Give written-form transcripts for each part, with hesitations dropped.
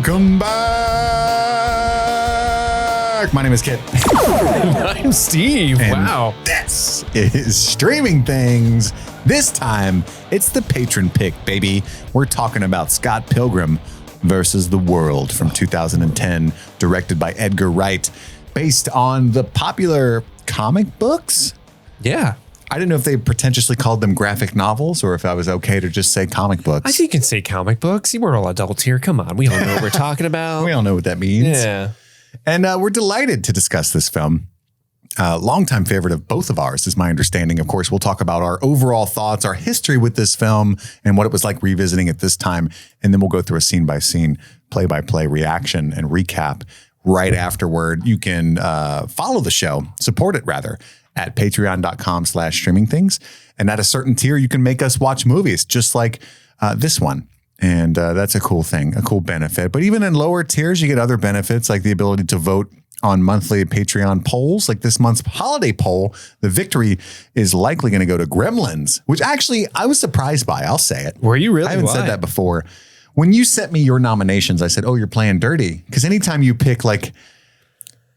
Welcome back. My name is Kit. I'm Steve. And wow. This is Streaming Things. This time, it's the patron pick, baby. We're talking about Scott Pilgrim versus the World from 2010, directed by Edgar Wright, based on the popular comic books. Yeah. I didn't know if they pretentiously called them graphic novels or if I was okay to just say comic books. I think you can say comic books. We're all adults here. Come on. We all know what we're talking about. We all know what that means. Yeah. And we're delighted to discuss this film. Longtime favorite of both of ours is my understanding. Of course, we'll talk about our overall thoughts, our history with this film, and what it was like revisiting it this time. And then we'll go through a scene-by-scene, play-by-play reaction and recap right afterward. You can follow the show, support it rather, at patreon.com/streamingthings. And at a certain tier, you can make us watch movies just like this one. And that's a cool thing, a cool benefit. But even in lower tiers, you get other benefits like the ability to vote on monthly Patreon polls. Like this month's holiday poll, the victory is likely going to go to Gremlins, which actually I was surprised by. I'll say it. Were you really? I haven't said that before. When you sent me your nominations, I said, oh, you're playing dirty. Because anytime you pick like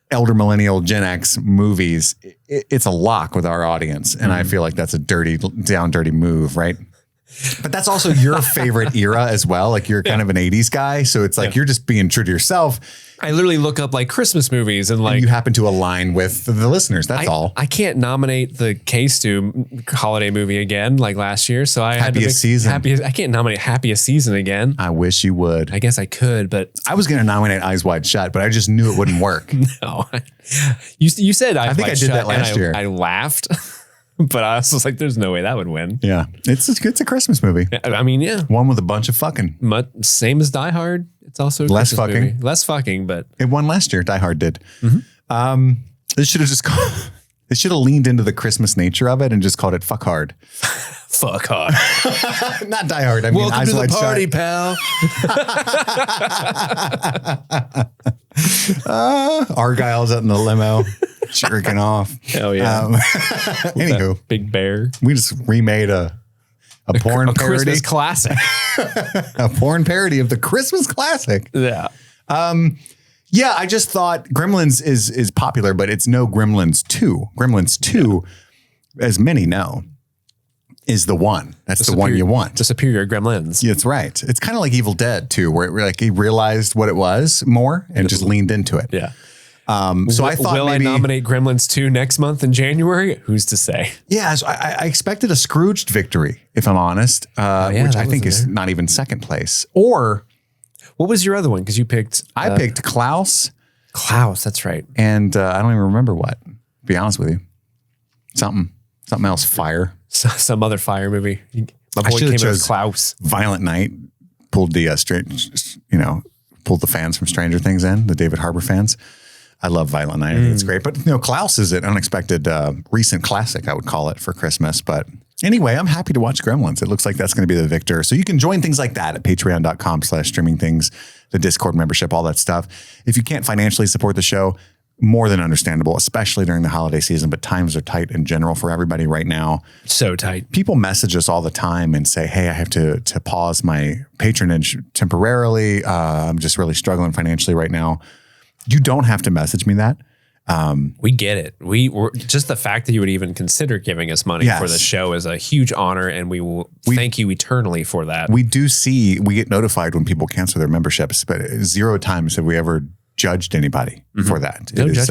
elder millennial Gen X movies, it's a lock with our audience. And I feel like that's a dirty move, right? But that's also your favorite era as well. Like you're kind of an 80s guy. So it's like you're just being true to yourself. I literally look up like Christmas movies and like and you happen to align with the listeners. That's all. I can't nominate the K-Stew holiday movie again like last year. So I had to Season. I can't nominate Happiest Season again. I wish you would. I guess I could, but I was going to nominate Eyes Wide Shut, but I just knew it wouldn't work. no. You said I think I did that last year. I laughed. But I was like, there's no way that would win. Yeah. It's a Christmas movie. I mean, yeah. One with a bunch of fucking. Same as Die Hard. It's also a less Christmas fucking. movie. Less fucking, but. It won last year. Die Hard did. They should have just called. They should have leaned into the Christmas nature of it and just called it Fuck Hard. Fuck Hard. Not Die Hard. I mean, Welcome Eyes to the Wide party, Shut. pal. Argyle's out in the limo, jerking off. Hell yeah. Anywho, Big Bear. we just remade a porn parody. Christmas classic. A porn parody of the Christmas classic. Yeah. Yeah, I just thought Gremlins is popular, but it's no Gremlins 2. Gremlins 2, as many know, is the one. That's the one you want. The superior Gremlins. Yeah, that's right. It's kind of like Evil Dead 2, where like he realized what it was more and just leaned into it. Yeah. So I thought will maybe, I nominate Gremlins 2 next month in January? Who's to say? Yeah, so I expected a Scrooged victory, if I'm honest, which I think is not even second place. Or what was your other one? Because you picked... I picked Klaus. Klaus, that's right. And I don't even remember what, to be honest with you. Something else, Fire. Some other fire movie. My boy came in as Klaus. Violent Night, pulled the pulled the fans from Stranger Things in, the David Harbour fans. I love Violent Night. I think it's great. But Klaus is an unexpected recent classic, I would call it, for Christmas. But anyway, I'm happy to watch Gremlins. It looks like that's going to be the victor. So you can join things like that at patreon.com/streamingthings, the Discord membership, all that stuff. If you can't financially support the show, more than understandable, especially during the holiday season, but times are tight in general for everybody right now. So tight. People message us all the time and say, hey, I have to pause my patronage temporarily. I'm just really struggling financially right now. You don't have to message me that. We get it. We're just the fact that you would even consider giving us money for the show is a huge honor, and we will thank you eternally for that. We get notified when people cancel their memberships, but 0 times have we ever judged anybody for that. No it is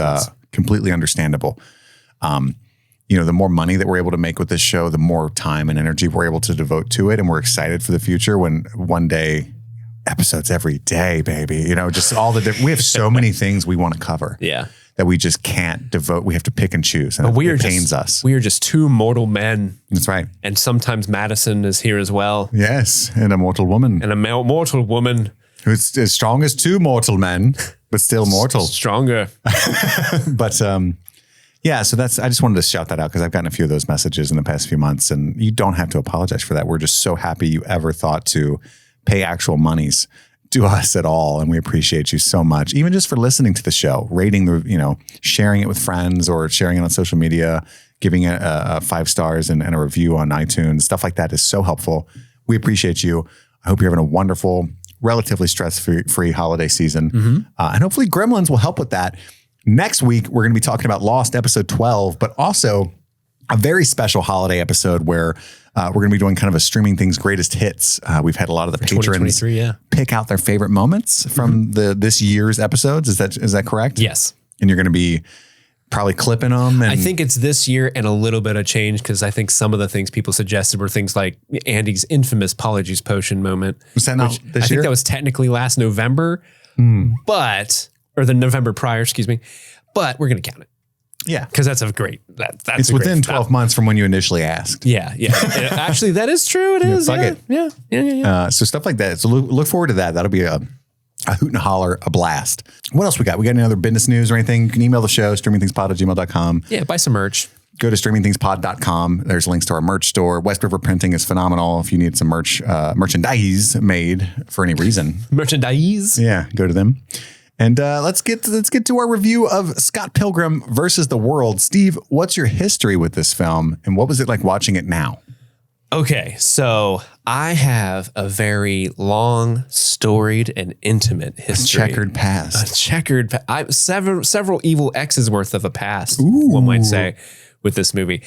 completely understandable. The more money that we're able to make with this show, the more time and energy we're able to devote to it. And we're excited for the future when one day, episodes every day, baby, just all we have so many things we want to cover. Yeah. That we just can't devote. We have to pick and choose. And it pains us. We are just two mortal men. That's right. And sometimes Madison is here as well. Yes. And a mortal woman. And a mortal woman. Who's as strong as 2 mortal men, but still mortal. Stronger. But so I just wanted to shout that out because I've gotten a few of those messages in the past few months, and you don't have to apologize for that. We're just so happy you ever thought to pay actual monies to us at all. And we appreciate you so much, even just for listening to the show, rating sharing it with friends or sharing it on social media, giving it 5 stars and a review on iTunes. Stuff like that is so helpful. We appreciate you. I hope you're having a wonderful relatively stress-free holiday season. And hopefully Gremlins will help with that. Next week, we're going to be talking about Lost episode 12, but also a very special holiday episode where we're going to be doing kind of a Streaming Things greatest hits. We've had a lot of the patrons pick out their favorite moments from this year's episodes. Is that correct? Yes. And you're going to be probably clipping them. And I think it's this year and a little bit of change because I think some of the things people suggested were things like Andy's infamous Polyjuice Potion moment. Was that not this year? I think that was technically last November, or the November prior, excuse me. But we're going to count it. Yeah. Because that's a great, it's within 12 months from when you initially asked. Yeah. Actually, that is true. It is. Yeah. So stuff like that. So look forward to that. That'll be a hoot and a holler, a blast. What else we got? We got any other business news or anything? You can email the show, streamingthingspod@gmail.com. Yeah, buy some merch. Go to streamingthingspod.com. There's links to our merch store. West River Printing is phenomenal. If you need some merchandise made for any reason. Merchandise? Yeah, go to them. And let's get to our review of Scott Pilgrim versus the World. Steve, what's your history with this film, and what was it like watching it now? Okay, so I have a very long, storied, and intimate history. Checkered past. Several evil X's worth of a past, one might say, with this movie.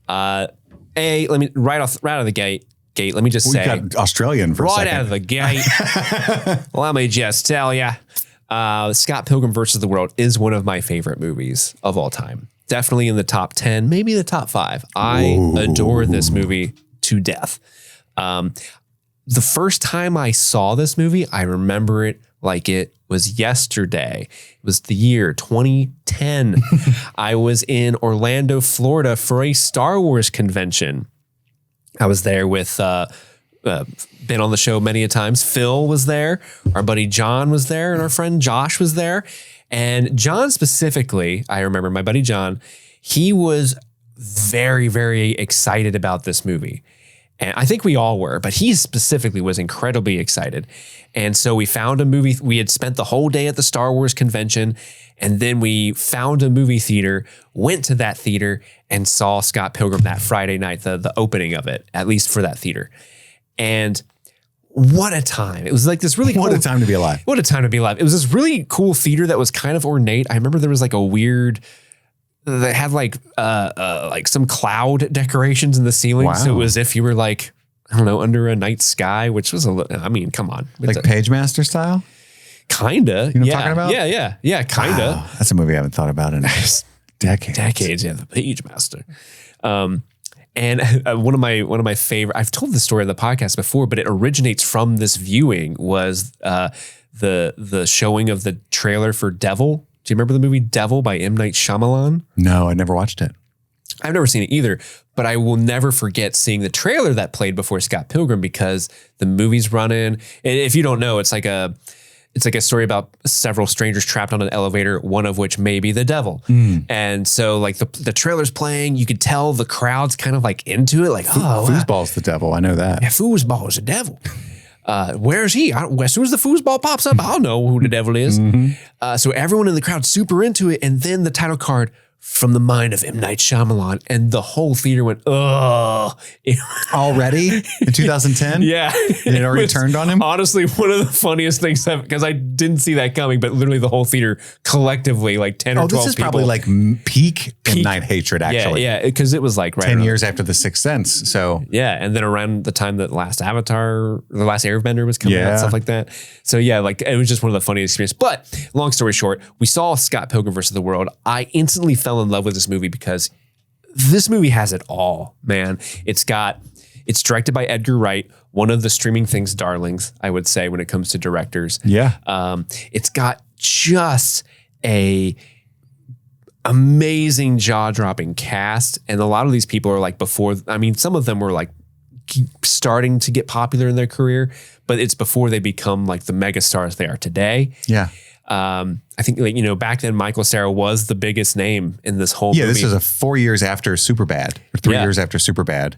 Let me right out of the gate. Let me just say, got Australian for a second. Right out of the gate. Let me just tell you, Scott Pilgrim versus the World is one of my favorite movies of all time. Definitely in the top 10, maybe the top 5. I adore this movie to death. The first time I saw this movie, I remember it like it was yesterday. It was the year 2010. I was in Orlando, Florida for a Star Wars convention. I was there with, been on the show many a times. Phil was there. Our buddy John was there. And our friend Josh was there. And John specifically, I remember my buddy John, he was very, very excited about this movie. And I think we all were, but he specifically was incredibly excited. And so we found a movie. We had spent the whole day at the Star Wars convention, and then we found a movie theater, went to that theater, and saw Scott Pilgrim that Friday night, the opening of it, at least for that theater. And what a time. It was like this really cool. What a time to be alive. What a time to be alive. It was this really cool theater that was kind of ornate. I remember there was like a weird... They had like some cloud decorations in the ceiling. Wow. So it was if you were like, I don't know, under a night sky, which was I mean, come on. Like Pagemaster style? Kinda. You know what I'm talking about? Yeah, kinda. Wow. That's a movie I haven't thought about in decades. Yeah, the Pagemaster. And one of my favorite, I've told this story on the podcast before, but it originates from this viewing was the showing of the trailer for Devil. Do you remember the movie Devil by M. Night Shyamalan? No, I never watched it. I've never seen it either, but I will never forget seeing the trailer that played before Scott Pilgrim because the movie's running. And if you don't know, it's like a story about several strangers trapped on an elevator, one of which may be the devil. And so like the trailer's playing, you could tell the crowd's kind of like into it. Like, foosball's the devil. I know that. Yeah, foosball is the devil. Where is he? As soon as the foosball pops up, I'll know who the devil is. So everyone in the crowd super into it. And then the title card, From the Mind of M. Night Shyamalan. And the whole theater went, ugh. Already? In 2010? Yeah. It already turned on him? Honestly, one of the funniest things, because I didn't see that coming, but literally the whole theater collectively, like 10 or 12 people. This is probably like peak M. Night hatred, actually. Yeah, because it was like 10 years after The Sixth Sense, so. Yeah, and then around the time that The Last Airbender was coming out, stuff like that. So yeah, like it was just one of the funniest experiences. But long story short, we saw Scott Pilgrim versus the World. I instantly fell in love with this movie because this movie has it all, man. It's directed by Edgar Wright, one of the Streaming Things darlings, I would say, when it comes to directors. Yeah. It's got just a amazing jaw-dropping cast. And a lot of these people are like some of them were like starting to get popular in their career, but it's before they become like the mega stars they are today. Yeah. I think, back then, Michael Cera was the biggest name in this whole movie. Yeah, this was 4 years after Superbad, or 3 years after Superbad.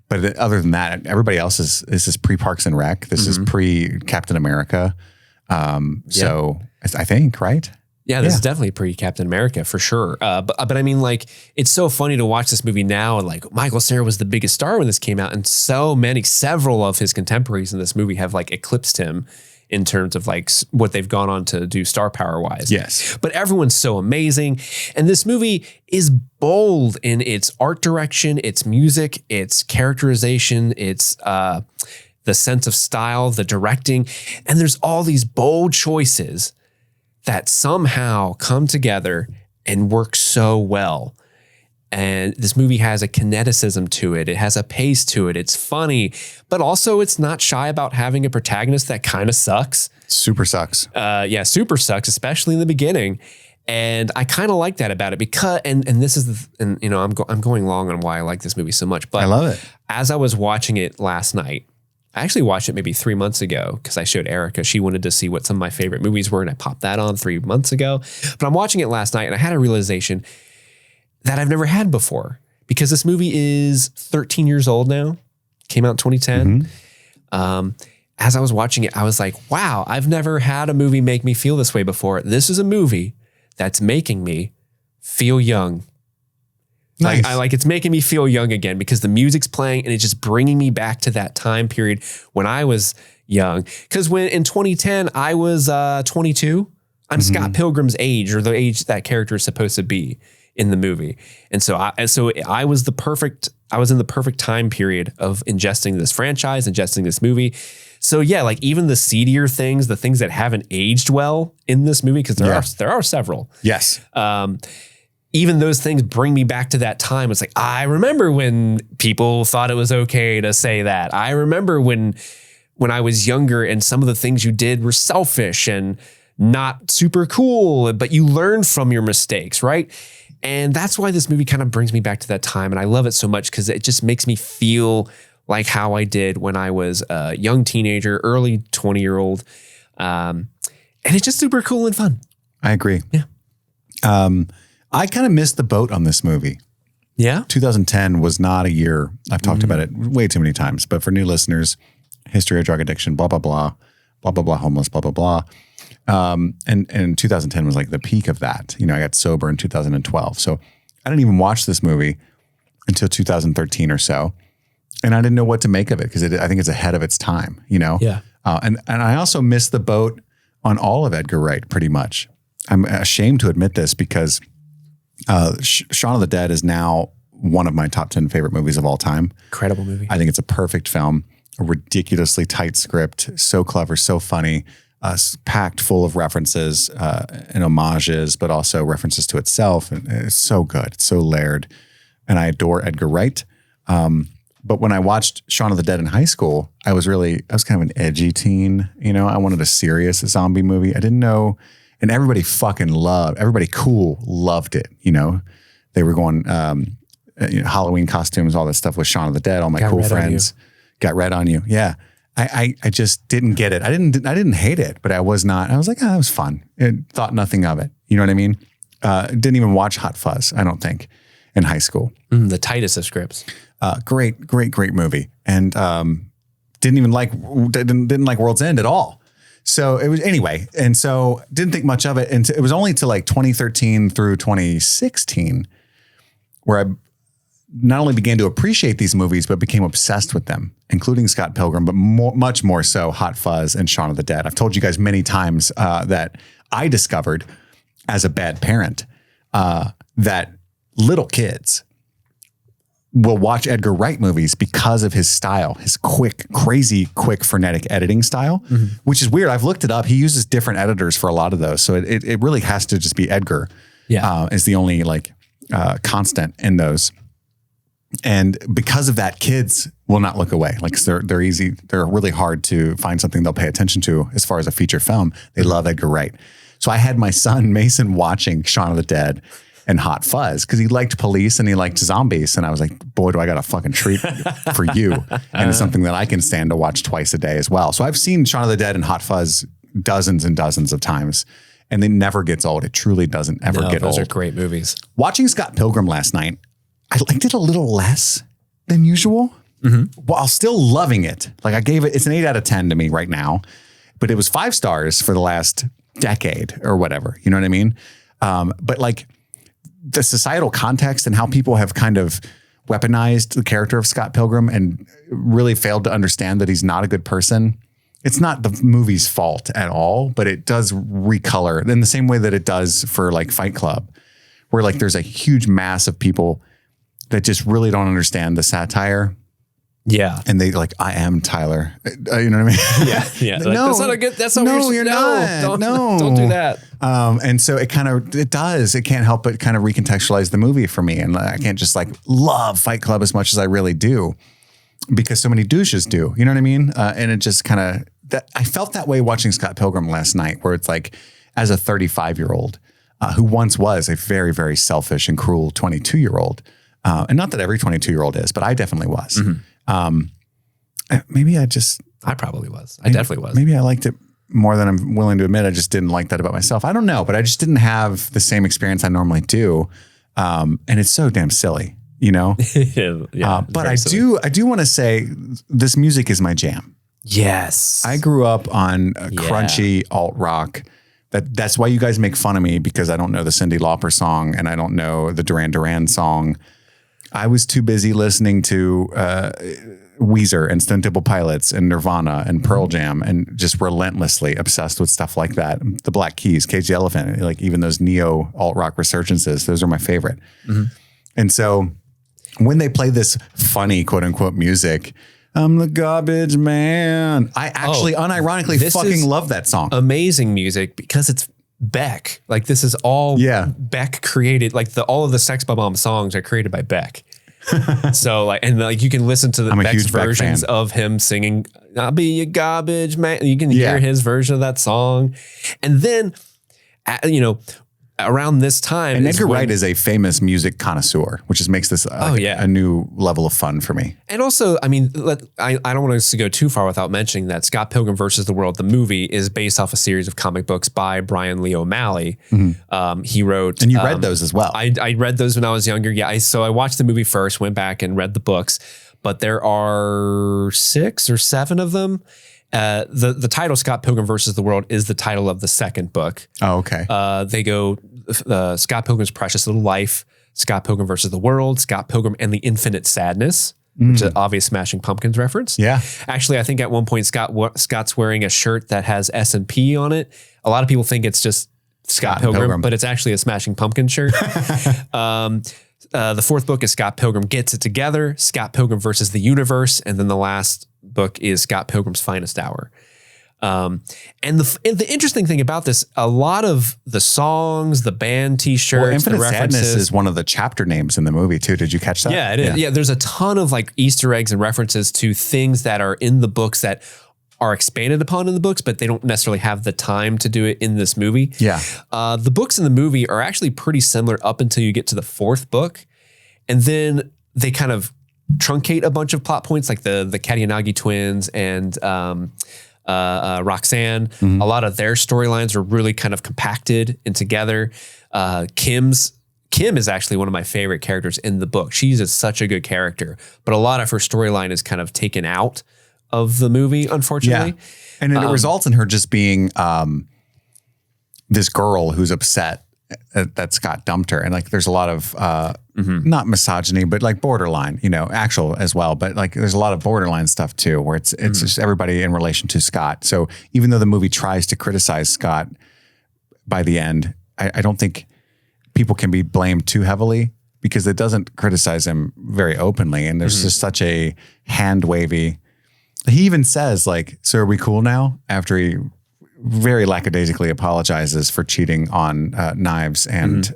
But other than that, everybody else this is pre-Parks and Rec. This is pre-Captain America. So I think, right? Yeah, this is definitely pre-Captain America for sure. But I mean, like, it's so funny to watch this movie now. And like, Michael Cera was the biggest star when this came out, and several of his contemporaries in this movie have like eclipsed him in terms of like what they've gone on to do star power wise. Yes. But everyone's so amazing. And this movie is bold in its art direction, its music, its characterization, its the sense of style, the directing. And there's all these bold choices that somehow come together and work so well. And this movie has a kineticism to it. It has a pace to it. It's funny, but also it's not shy about having a protagonist that kind of sucks. Super sucks. Super sucks, especially in the beginning. And I kind of like that about it because, and this is, and you know, I'm going long on why I like this movie so much, but I love it. As I was watching it last night, I actually watched it maybe 3 months ago because I showed Erica. She wanted to see what some of my favorite movies were, and I popped that on 3 months ago. But I'm watching it last night, and I had a realization that I've never had before because this movie is 13 years old now. Came out in 2010. As I was watching it, I was like, wow, I've never had a movie make me feel this way before. This is a movie that's making me feel young. Nice. Like it's making me feel young again because the music's playing and it's just bringing me back to that time period when I was young. Because when in 2010 I was 22, I'm Scott Pilgrim's age, or the age that character is supposed to be in the movie, and so I was in the perfect time period of ingesting this franchise, ingesting this movie. So yeah, like even the seedier things, the things that haven't aged well in this movie, because there are several. Yes. Even those things bring me back to that time. It's like, I remember when people thought it was okay to say that. I remember when I was younger and some of the things you did were selfish and not super cool, but you learned from your mistakes, right? And that's why this movie kind of brings me back to that time. And I love it so much because it just makes me feel like how I did when I was a young teenager, early 20-year-old. And it's just super cool and fun. I agree. Yeah. I kind of missed the boat on this movie. Yeah. 2010 was not a year. I've talked about it way too many times, but for new listeners, history of drug addiction, blah, blah, blah, blah, blah, blah, homeless, blah, blah, blah. And 2010 was like the peak of that. You know, I got sober in 2012. So I didn't even watch this movie until 2013 or so. And I didn't know what to make of it because I think it's ahead of its time, you know? Yeah. And I also missed the boat on all of Edgar Wright pretty much. I'm ashamed to admit this because Shaun of the Dead is now one of my top 10 favorite movies of all time. Incredible movie. I think it's a perfect film, a ridiculously tight script, so clever, so funny, packed full of references and homages, but also references to itself. And it's so good. It's so layered. And I adore Edgar Wright. But when I watched Shaun of the Dead in high school, I was kind of an edgy teen. You know, I wanted a serious zombie movie. I didn't know. And everybody cool loved it. You know, they were going, Halloween costumes, all that stuff with Shaun of the Dead. All my cool friends got red on you. Yeah. I just didn't get it. I didn't hate it, but I was like, it was fun. Thought nothing of it. You know what I mean? Didn't even watch Hot Fuzz, I don't think, in high school. The tightest of scripts. Great movie. And didn't like World's End at all. So it was anyway. And so didn't think much of it. And it was only to like 2013 through 2016 where I not only began to appreciate these movies, but became obsessed with them, including Scott Pilgrim, but much more so Hot Fuzz and Shaun of the Dead. I've told you guys many times that I discovered as a bad parent that little kids will watch Edgar Wright movies because of his style, his crazy quick, frenetic editing style, which is weird. I've looked it up. He uses different editors for a lot of those. So it really has to just be Edgar is the only constant in those. And because of that, kids will not look away. Like they're easy. They're really hard to find something they'll pay attention to as far as a feature film. They love Edgar Wright. So I had my son Mason watching Shaun of the Dead and Hot Fuzz because he liked police and he liked zombies. And I was like, boy, do I got a fucking treat for you. And it's something that I can stand to watch twice a day as well. So I've seen Shaun of the Dead and Hot Fuzz dozens and dozens of times. And it never gets old. It truly doesn't ever get old. Those are great movies. Watching Scott Pilgrim last night, I liked it a little less than usual, while still loving it. Like it's an 8 out of 10 to me right now, but it was 5 stars for the last decade or whatever. You know what I mean? But like the societal context and how people have kind of weaponized the character of Scott Pilgrim and really failed to understand that he's not a good person it's not the movie's fault at all, but it does recolor in the same way that it does for like Fight Club, where like there's a huge mass of people that just really don't understand the satire. Yeah. And they like, I am Tyler. You know what I mean? Yeah. Yeah. Like, No, that's not a good, that's not no, what you're not. Don't do that. And so it can't help but kind of recontextualize the movie for me. And I can't just like love Fight Club as much as I really do because so many douches do, you know what I mean? And it just kind of, I felt that way watching Scott Pilgrim last night, where it's like, as a 35-year-old who once was a very, very selfish and cruel 22-year-old. And not that every 22-year-old is, but I definitely was. Mm-hmm. Maybe I probably was. I definitely was. Maybe I liked it more than I'm willing to admit. I just didn't like that about myself. I don't know, but I just didn't have the same experience I normally do. And it's so damn silly, you know? But I do want to say this music is my jam. Yes. I grew up on crunchy alt rock. That's why you guys make fun of me, because I don't know the Cyndi Lauper song and I don't know the Duran Duran song. I was too busy listening to Weezer and Stone Temple Pilots and Nirvana and Pearl Jam and just relentlessly obsessed with stuff like that. The Black Keys, Cage the Elephant, like even those neo alt rock resurgences, those are my favorite. Mm-hmm. And so when they play this funny quote unquote music, I'm the garbage man, I actually unironically fucking love that song. Amazing music because it's Beck. Like this is all Beck created. Like all of the Sex Bob-omb songs are created by Beck. So like, and like you can listen to the Beck's versions of him singing "I'll be your garbage man." You can hear his version of that song, and then around this time, and Edgar Wright is a famous music connoisseur, which just makes this a new level of fun for me. And also, I mean, I don't want us to go too far without mentioning that Scott Pilgrim versus the World, the movie, is based off a series of comic books by Brian Lee O'Malley. Mm-hmm. He wrote, and you read those as well. I read those when I was younger. Yeah, so I watched the movie first, went back and read the books, but there are 6 or 7 of them. The title Scott Pilgrim versus the World is the title of the second book. Oh, okay. They go Scott Pilgrim's Precious Little Life, Scott Pilgrim versus the World, Scott Pilgrim and the Infinite Sadness, which is an obvious Smashing Pumpkins reference. Yeah. Actually, I think at one point Scott's wearing a shirt that has S&P on it. A lot of people think it's just Scott Pilgrim, but it's actually a Smashing Pumpkins shirt. The fourth book is Scott Pilgrim Gets It Together, Scott Pilgrim versus the Universe, and then the last book is Scott Pilgrim's Finest Hour. And the interesting thing about this, a lot of the songs, the band T-shirts, Infinite the references, Sadness is one of the chapter names in the movie too. Did you catch that? Yeah, it is. Yeah, there's a ton of like Easter eggs and references to things that are in the books that are expanded upon in the books, but they don't necessarily have the time to do it in this movie. Yeah. The books in the movie are actually pretty similar up until you get to the fourth book. And then they kind of truncate a bunch of plot points like the Katayanagi twins and Roxanne. Mm-hmm. A lot of their storylines are really kind of compacted and together. Kim is actually one of my favorite characters in the book. She's such a good character, but a lot of her storyline is kind of taken out of the movie, unfortunately. Yeah. And it results in her just being this girl who's upset that Scott dumped her. And like, there's a lot of not misogyny, but like borderline, actual as well. But like, there's a lot of borderline stuff too, where it's just everybody in relation to Scott. So even though the movie tries to criticize Scott by the end, I don't think people can be blamed too heavily because it doesn't criticize him very openly. And there's just such a hand wavy. He even says like, so are we cool now? After he very lackadaisically apologizes for cheating on Knives and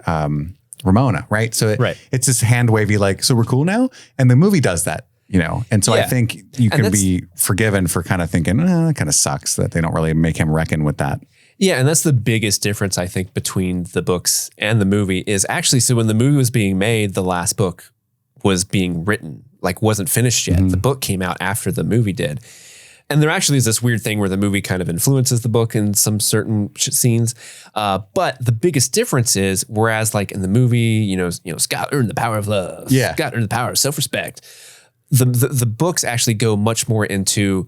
Ramona, right? So it's this hand wavy like, so we're cool now? And the movie does that, And so I think you can be forgiven for kind of thinking, it kind of sucks that they don't really make him reckon with that. Yeah, and that's the biggest difference, I think, between the books and the movie is actually, so when the movie was being made, the last book was being written, like wasn't finished yet. The book came out after the movie did. And there actually is this weird thing where the movie kind of influences the book in some certain scenes. But the biggest difference is, whereas like in the movie, Scott earned the power of love. Yeah. Scott earned the power of self-respect. The books actually go much more into,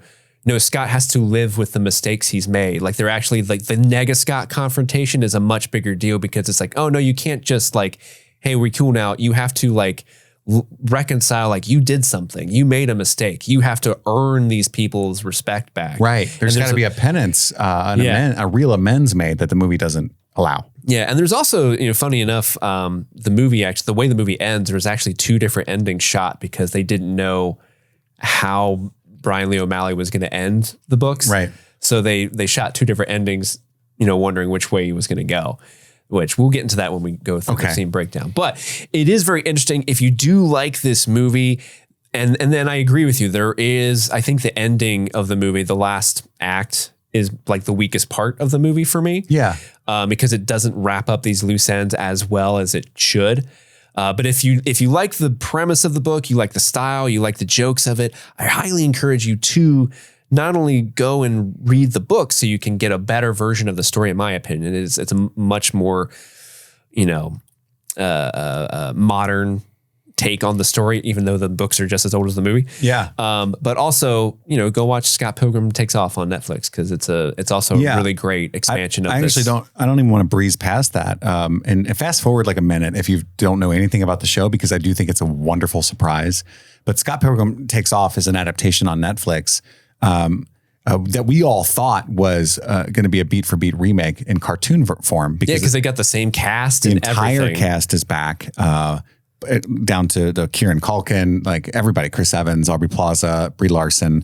Scott has to live with the mistakes he's made. Like they're actually like the Nega Scott confrontation is a much bigger deal because it's like, oh no, you can't just like, hey, we're cool now. You have to like reconcile, like, you did something, you made a mistake, you have to earn these people's respect back. Right. There's got to be a penance, a real amends made that the movie doesn't allow. Yeah. And there's also, funny enough, the movie, actually, the way the movie ends, there was actually 2 different endings shot because they didn't know how Brian Lee O'Malley was going to end the books. Right. So they shot 2 different endings, wondering which way he was going to go, which we'll get into that when we go through the scene breakdown. But it is very interesting. If you do like this movie, and then I agree with you, there is, I think the ending of the movie, the last act, is like the weakest part of the movie for me. Yeah. Because it doesn't wrap up these loose ends as well as it should. But if you like the premise of the book, you like the style, you like the jokes of it, I highly encourage you to not only go and read the book so you can get a better version of the story. In my opinion, it's a much more, modern take on the story, even though the books are just as old as the movie. Yeah. But also, go watch Scott Pilgrim Takes Off on Netflix, because it's also a really great expansion of this. I don't even want to breeze past that. And fast forward like a minute if you don't know anything about the show, because I do think it's a wonderful surprise. But Scott Pilgrim Takes Off is an adaptation on Netflix that we all thought was going to be a beat for beat remake in cartoon form. Because they got the same cast. The and entire everything. cast is back. Down to the Kieran Culkin, like everybody, Chris Evans, Aubrey Plaza, Brie Larson.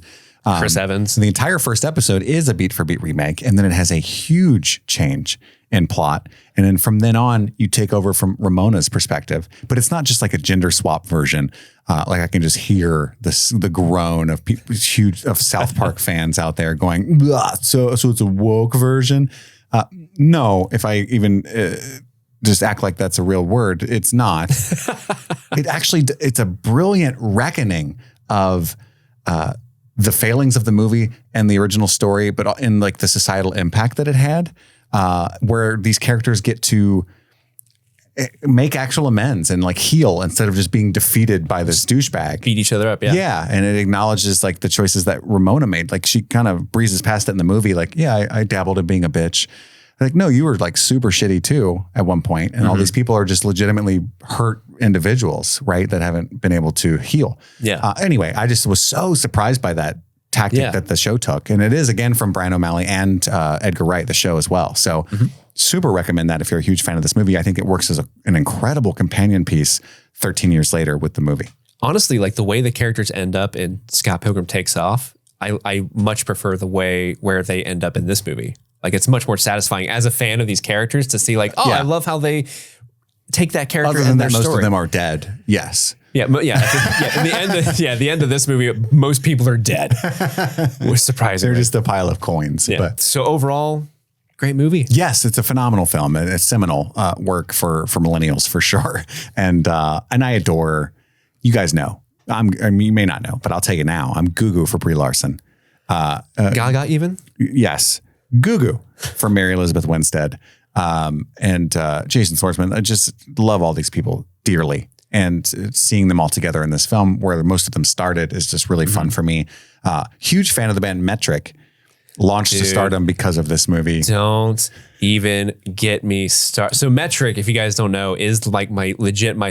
Chris Evans. The entire first episode is a beat for beat remake, and then it has a huge change in plot. And then from then on, you take over from Ramona's perspective, but it's not just like a gender swap version. Like I can just hear the groan of people, of South Park fans out there going, so it's a woke version. No, if I even just act like that's a real word, it's not. It's a brilliant reckoning of the failings of the movie and the original story, but in like the societal impact that it had, where these characters get to make actual amends and like heal instead of just being defeated by this douchebag. Beat each other up, yeah. Yeah, and it acknowledges like the choices that Ramona made. Like she kind of breezes past it in the movie, like, yeah, I dabbled in being a bitch. Like, no, you were like super shitty too at one point, and all these people are just legitimately hurt individuals, right? That haven't been able to heal. Yeah. Anyway, I just was so surprised by that tactic that the show took, and it is again from Brian O'Malley and Edgar Wright, the show as well. So, super recommend that if you're a huge fan of this movie. I think it works as an incredible companion piece 13 years later with the movie. Honestly, like the way the characters end up in Scott Pilgrim Takes Off, I much prefer the way where they end up in this movie. Like it's much more satisfying as a fan of these characters to see like, I love how they take that character. Other than and that, their most story. of them are dead. Yes. Yeah. In the end of this movie, most people are dead. Was surprising. They're just a pile of coins. Yeah. But so overall, great movie. Yes, it's a phenomenal film. It's seminal work for millennials for sure. And I adore. You guys know. You may not know, but I'll tell you now. I'm goo-goo for Brie Larson. Gaga even? Yes. Goo-goo for Mary Elizabeth Winstead and Jason Schwartzman. I just love all these people dearly. And seeing them all together in this film where most of them started is just really fun for me. Huge fan of the band Metric. Launched to stardom because of this movie. Don't even get me started. So Metric, if you guys don't know, is like my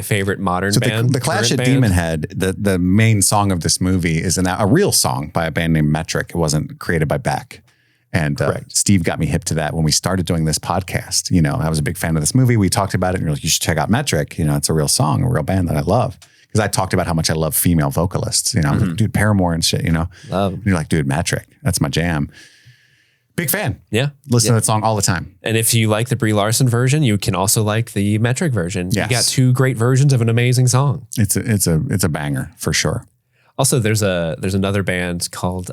favorite modern band. The Clash at Demon Head, the main song of this movie is a real song by a band named Metric. It wasn't created by Beck. And Steve got me hip to that when we started doing this podcast. You know, I was a big fan of this movie. We talked about it and you're like, you should check out Metric. You know, it's a real song, a real band that I love. Because I talked about how much I love female vocalists. You know, I was like, dude, Paramore and shit, you know. Love. And you're like, dude, Metric, that's my jam. Big fan. Yeah. Listen to that song all the time. And if you like the Brie Larson version, you can also like the Metric version. Yes. You got 2 great versions of an amazing song. It's a banger for sure. Also, there's another band called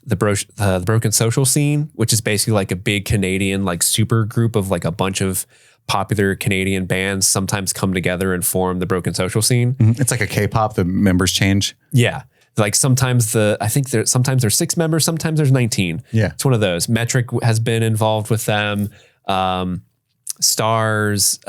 the Broken Social Scene, which is basically like a big Canadian like super group of like a bunch of popular Canadian bands sometimes come together and form the Broken Social Scene. It's like a K-pop, the members change. Yeah. Like sometimes sometimes there's 6 members, sometimes there's 19. Yeah. It's one of those. Metric has been involved with them. Stars,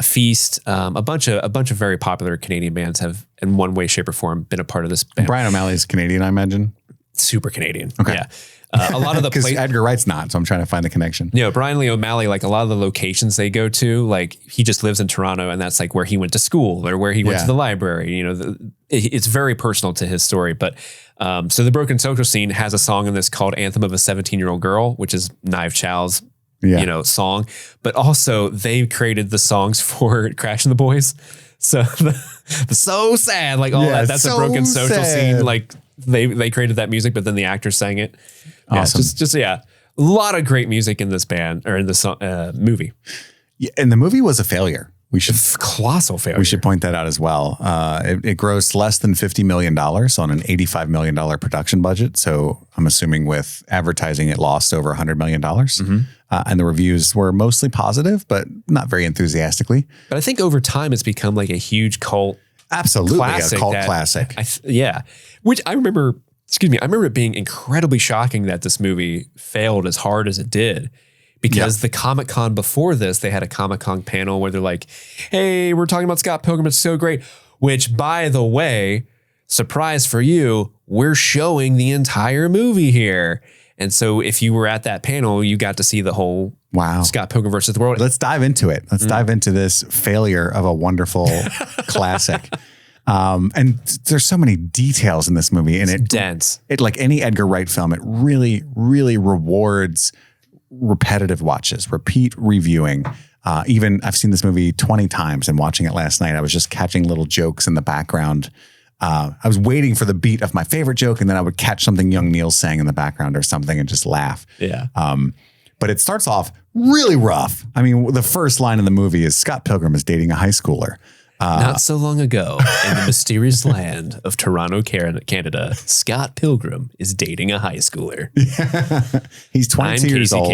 Feast, a bunch of very popular Canadian bands have in one way, shape or form been a part of this band. Brian O'Malley's Canadian, I imagine. super Canadian. Okay. Yeah. A lot of the because Edgar Wright's not, so I'm trying to find the connection. Brian Lee O'Malley, like a lot of the locations they go to, like he just lives in Toronto, and that's like where he went to school or where he went to the library. You know, it's very personal to his story. But so the Broken Social Scene has a song in this called "Anthem of a 17-Year-Old Girl," which is Knives Chow's song. But also they created the songs for Crashing the Boys. So the so sad, like all that. That's so a Broken Social Scene. Like they created that music, but then the actors sang it. Awesome. Just a lot of great music in this band or in this movie. Yeah, and the movie was a failure. We should colossal failure. We should point that out as well. It grossed less than $50 million on an $85 million production budget. So I'm assuming with advertising, it lost over $100 million. And the reviews were mostly positive, but not very enthusiastically. But I think over time, it's become like a huge cult. Absolutely, classic a cult classic. Which I remember. Excuse me. I remember it being incredibly shocking that this movie failed as hard as it did. Because the Comic-Con before this, they had a Comic-Con panel where they're like, hey, we're talking about Scott Pilgrim. It's so great. Which, by the way, surprise for you, we're showing the entire movie here. And so if you were at that panel, you got to see the whole Scott Pilgrim versus the World. Let's dive into it. Let's dive into this failure of a wonderful classic. And there's so many details in this movie. And it's dense. It, like any Edgar Wright film, it really, really rewards repetitive watches, repeat reviewing. Even I've seen this movie 20 times, and watching it last night, I was just catching little jokes in the background. I was waiting for the beat of my favorite joke, and then I would catch something young Neil saying in the background or something and just laugh. Yeah. But it starts off really rough. I mean, the first line of the movie is Scott Pilgrim is dating a high schooler. Not so long ago, in the mysterious land of Toronto, Canada, Scott Pilgrim is dating a high schooler. He's 22 years old,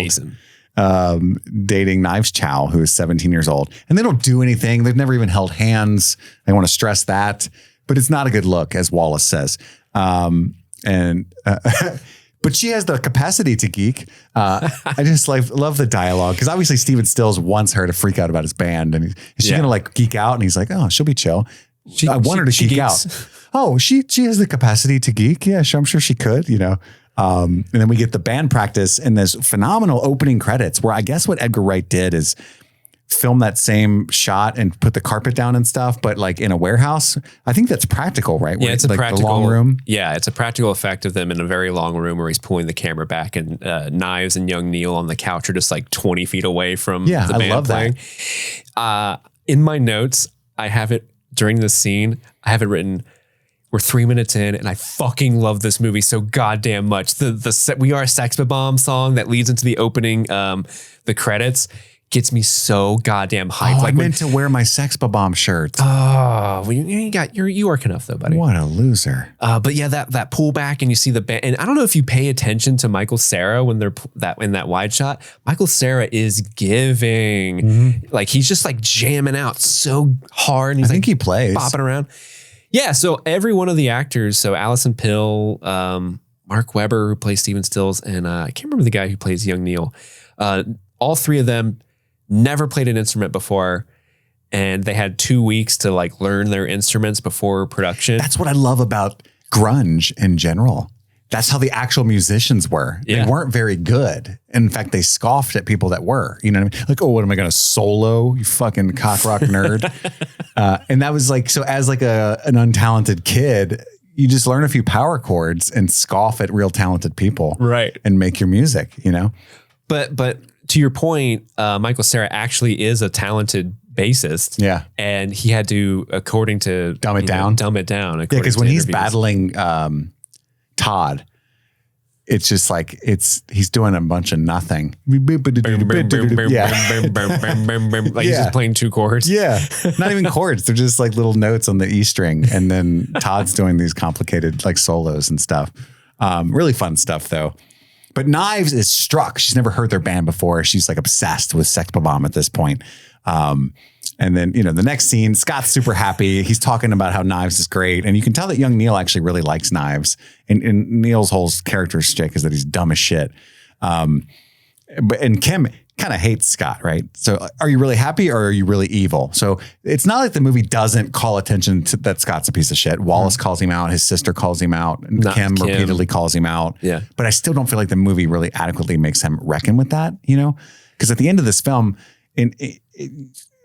dating Knives Chow, who is 17 years old. And they don't do anything. They've never even held hands. I want to stress that. But it's not a good look, as Wallace says. But she has the capacity to geek. I just love the dialogue, because obviously Steven Stills wants her to freak out about his band, and is she gonna like geek out? And he's like, oh, she'll be chill. I want her to geek out. Oh, she has the capacity to geek. Yeah, I'm sure she could. You know. And then we get the band practice and this phenomenal opening credits, where I guess what Edgar Wright did is film that same shot and put the carpet down and stuff, but like in a warehouse. I think that's practical, right? Yeah, it's a like practical the long room. Yeah, it's a practical effect of them in a very long room where he's pulling the camera back, and Knives and young Neil on the couch are just like 20 feet away from the band. I love playing. That. In my notes, I have it during this scene. I have it written. We're 3 minutes in, and I fucking love this movie so goddamn much. The We Are a Sex Bomb song that leads into the opening, the credits, gets me so goddamn hyped. I meant to wear my Sex Bomb shirt. Oh, well, you work enough though, buddy. What a loser. But yeah, that pullback, and you see the band, and I don't know if you pay attention to Michael Cera when they're in that wide shot. Michael Cera is giving, like he's just like jamming out so hard. And he's he plays bopping around. Yeah. So every one of the actors, so Allison Pill, Mark Webber, who plays Steven Stills, and I can't remember the guy who plays young Neil. All three of them never played an instrument before, and they had 2 weeks to like learn their instruments before production. That's what I love about grunge in general. That's how the actual musicians were. Yeah. They weren't very good. In fact, they scoffed at people that were, you know what I mean? Like, oh, what am I going to solo? You fucking cock rock nerd. And that was like, so as like an untalented kid, you just learn a few power chords and scoff at real talented people. Right. And make your music, you know? But to your point, Michael Cera actually is a talented bassist. Yeah. And he had to, according to dumb it down. Yeah, because when he's battling Todd, it's just like he's doing a bunch of nothing. Like he's just playing two chords. Yeah. Not even chords. They're just like little notes on the E string. And then Todd's doing these complicated like solos and stuff. Really fun stuff though. But Knives is struck. She's never heard their band before. She's like obsessed with Sex Bomb at this point. And then, the next scene, Scott's super happy. He's talking about how Knives is great. And you can tell that young Neil actually really likes Knives. And Neil's whole character shtick is that he's dumb as shit. And Kim kind of hates Scott, right? So are you really happy or are you really evil? So it's not like the movie doesn't call attention to that Scott's a piece of shit. Wallace calls him out. His sister calls him out. And Kim repeatedly calls him out. Yeah. But I still don't feel like the movie really adequately makes him reckon with that, you know? Because at the end of this film,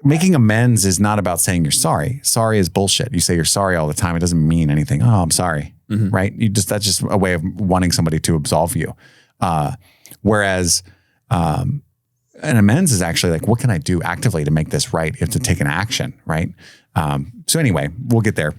making amends is not about saying you're sorry. Sorry is bullshit. You say you're sorry all the time. It doesn't mean anything. Oh, I'm sorry. Right? That's just a way of wanting somebody to absolve you. Whereas an amends is actually like, what can I do actively to make this right? You have to take an action, right? So anyway, we'll get there.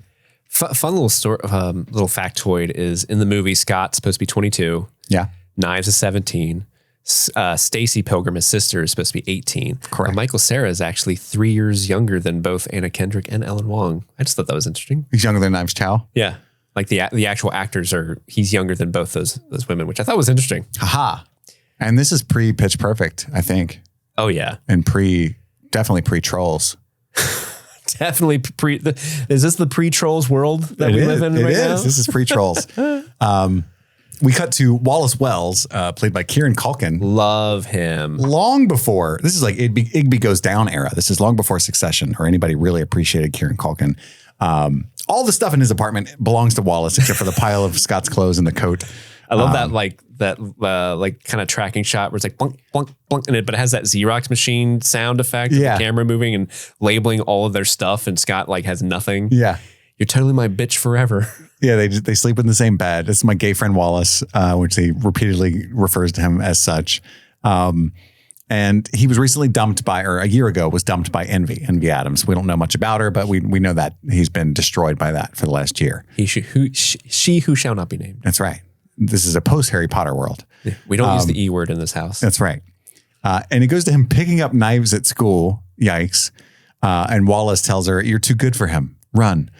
Fun little story, little factoid is in the movie, Scott's supposed to be 22. Yeah. Knives is 17. Stacy Pilgrim, his sister, is supposed to be 18. Correct. Michael Cera is actually 3 years younger than both Anna Kendrick and Ellen Wong. I just thought that was interesting. He's younger than Knives Chow. Yeah. Like the actual actors he's younger than both those women, which I thought was interesting. Haha. And this is pre-Pitch Perfect, I think. Oh, yeah. And definitely pre-Trolls. Definitely is this the pre-Trolls world that we live in right now? This is pre-Trolls. We cut to Wallace Wells, played by Kieran Culkin. Love him. Long before, this is like Igby Goes Down era. This is long before Succession or anybody really appreciated Kieran Culkin. All the stuff in his apartment belongs to Wallace except for the pile of Scott's clothes and the coat. I love that kind of tracking shot where it's like blunk, blunk, blunk in it, but it has that Xerox machine sound effect of the camera moving and labeling all of their stuff, and Scott like has nothing. Yeah. You're totally my bitch forever. Yeah, they sleep in the same bed. It's my gay friend Wallace, which he repeatedly refers to him as such. And he was recently a year ago was dumped by Envy Adams. We don't know much about her, but we know that he's been destroyed by that for the last year. She who shall not be named. That's right. This is a post-Harry Potter world. Yeah, we don't use the E word in this house. That's right. And it goes to him picking up knives at school. Yikes. And Wallace tells her, "You're too good for him. Run."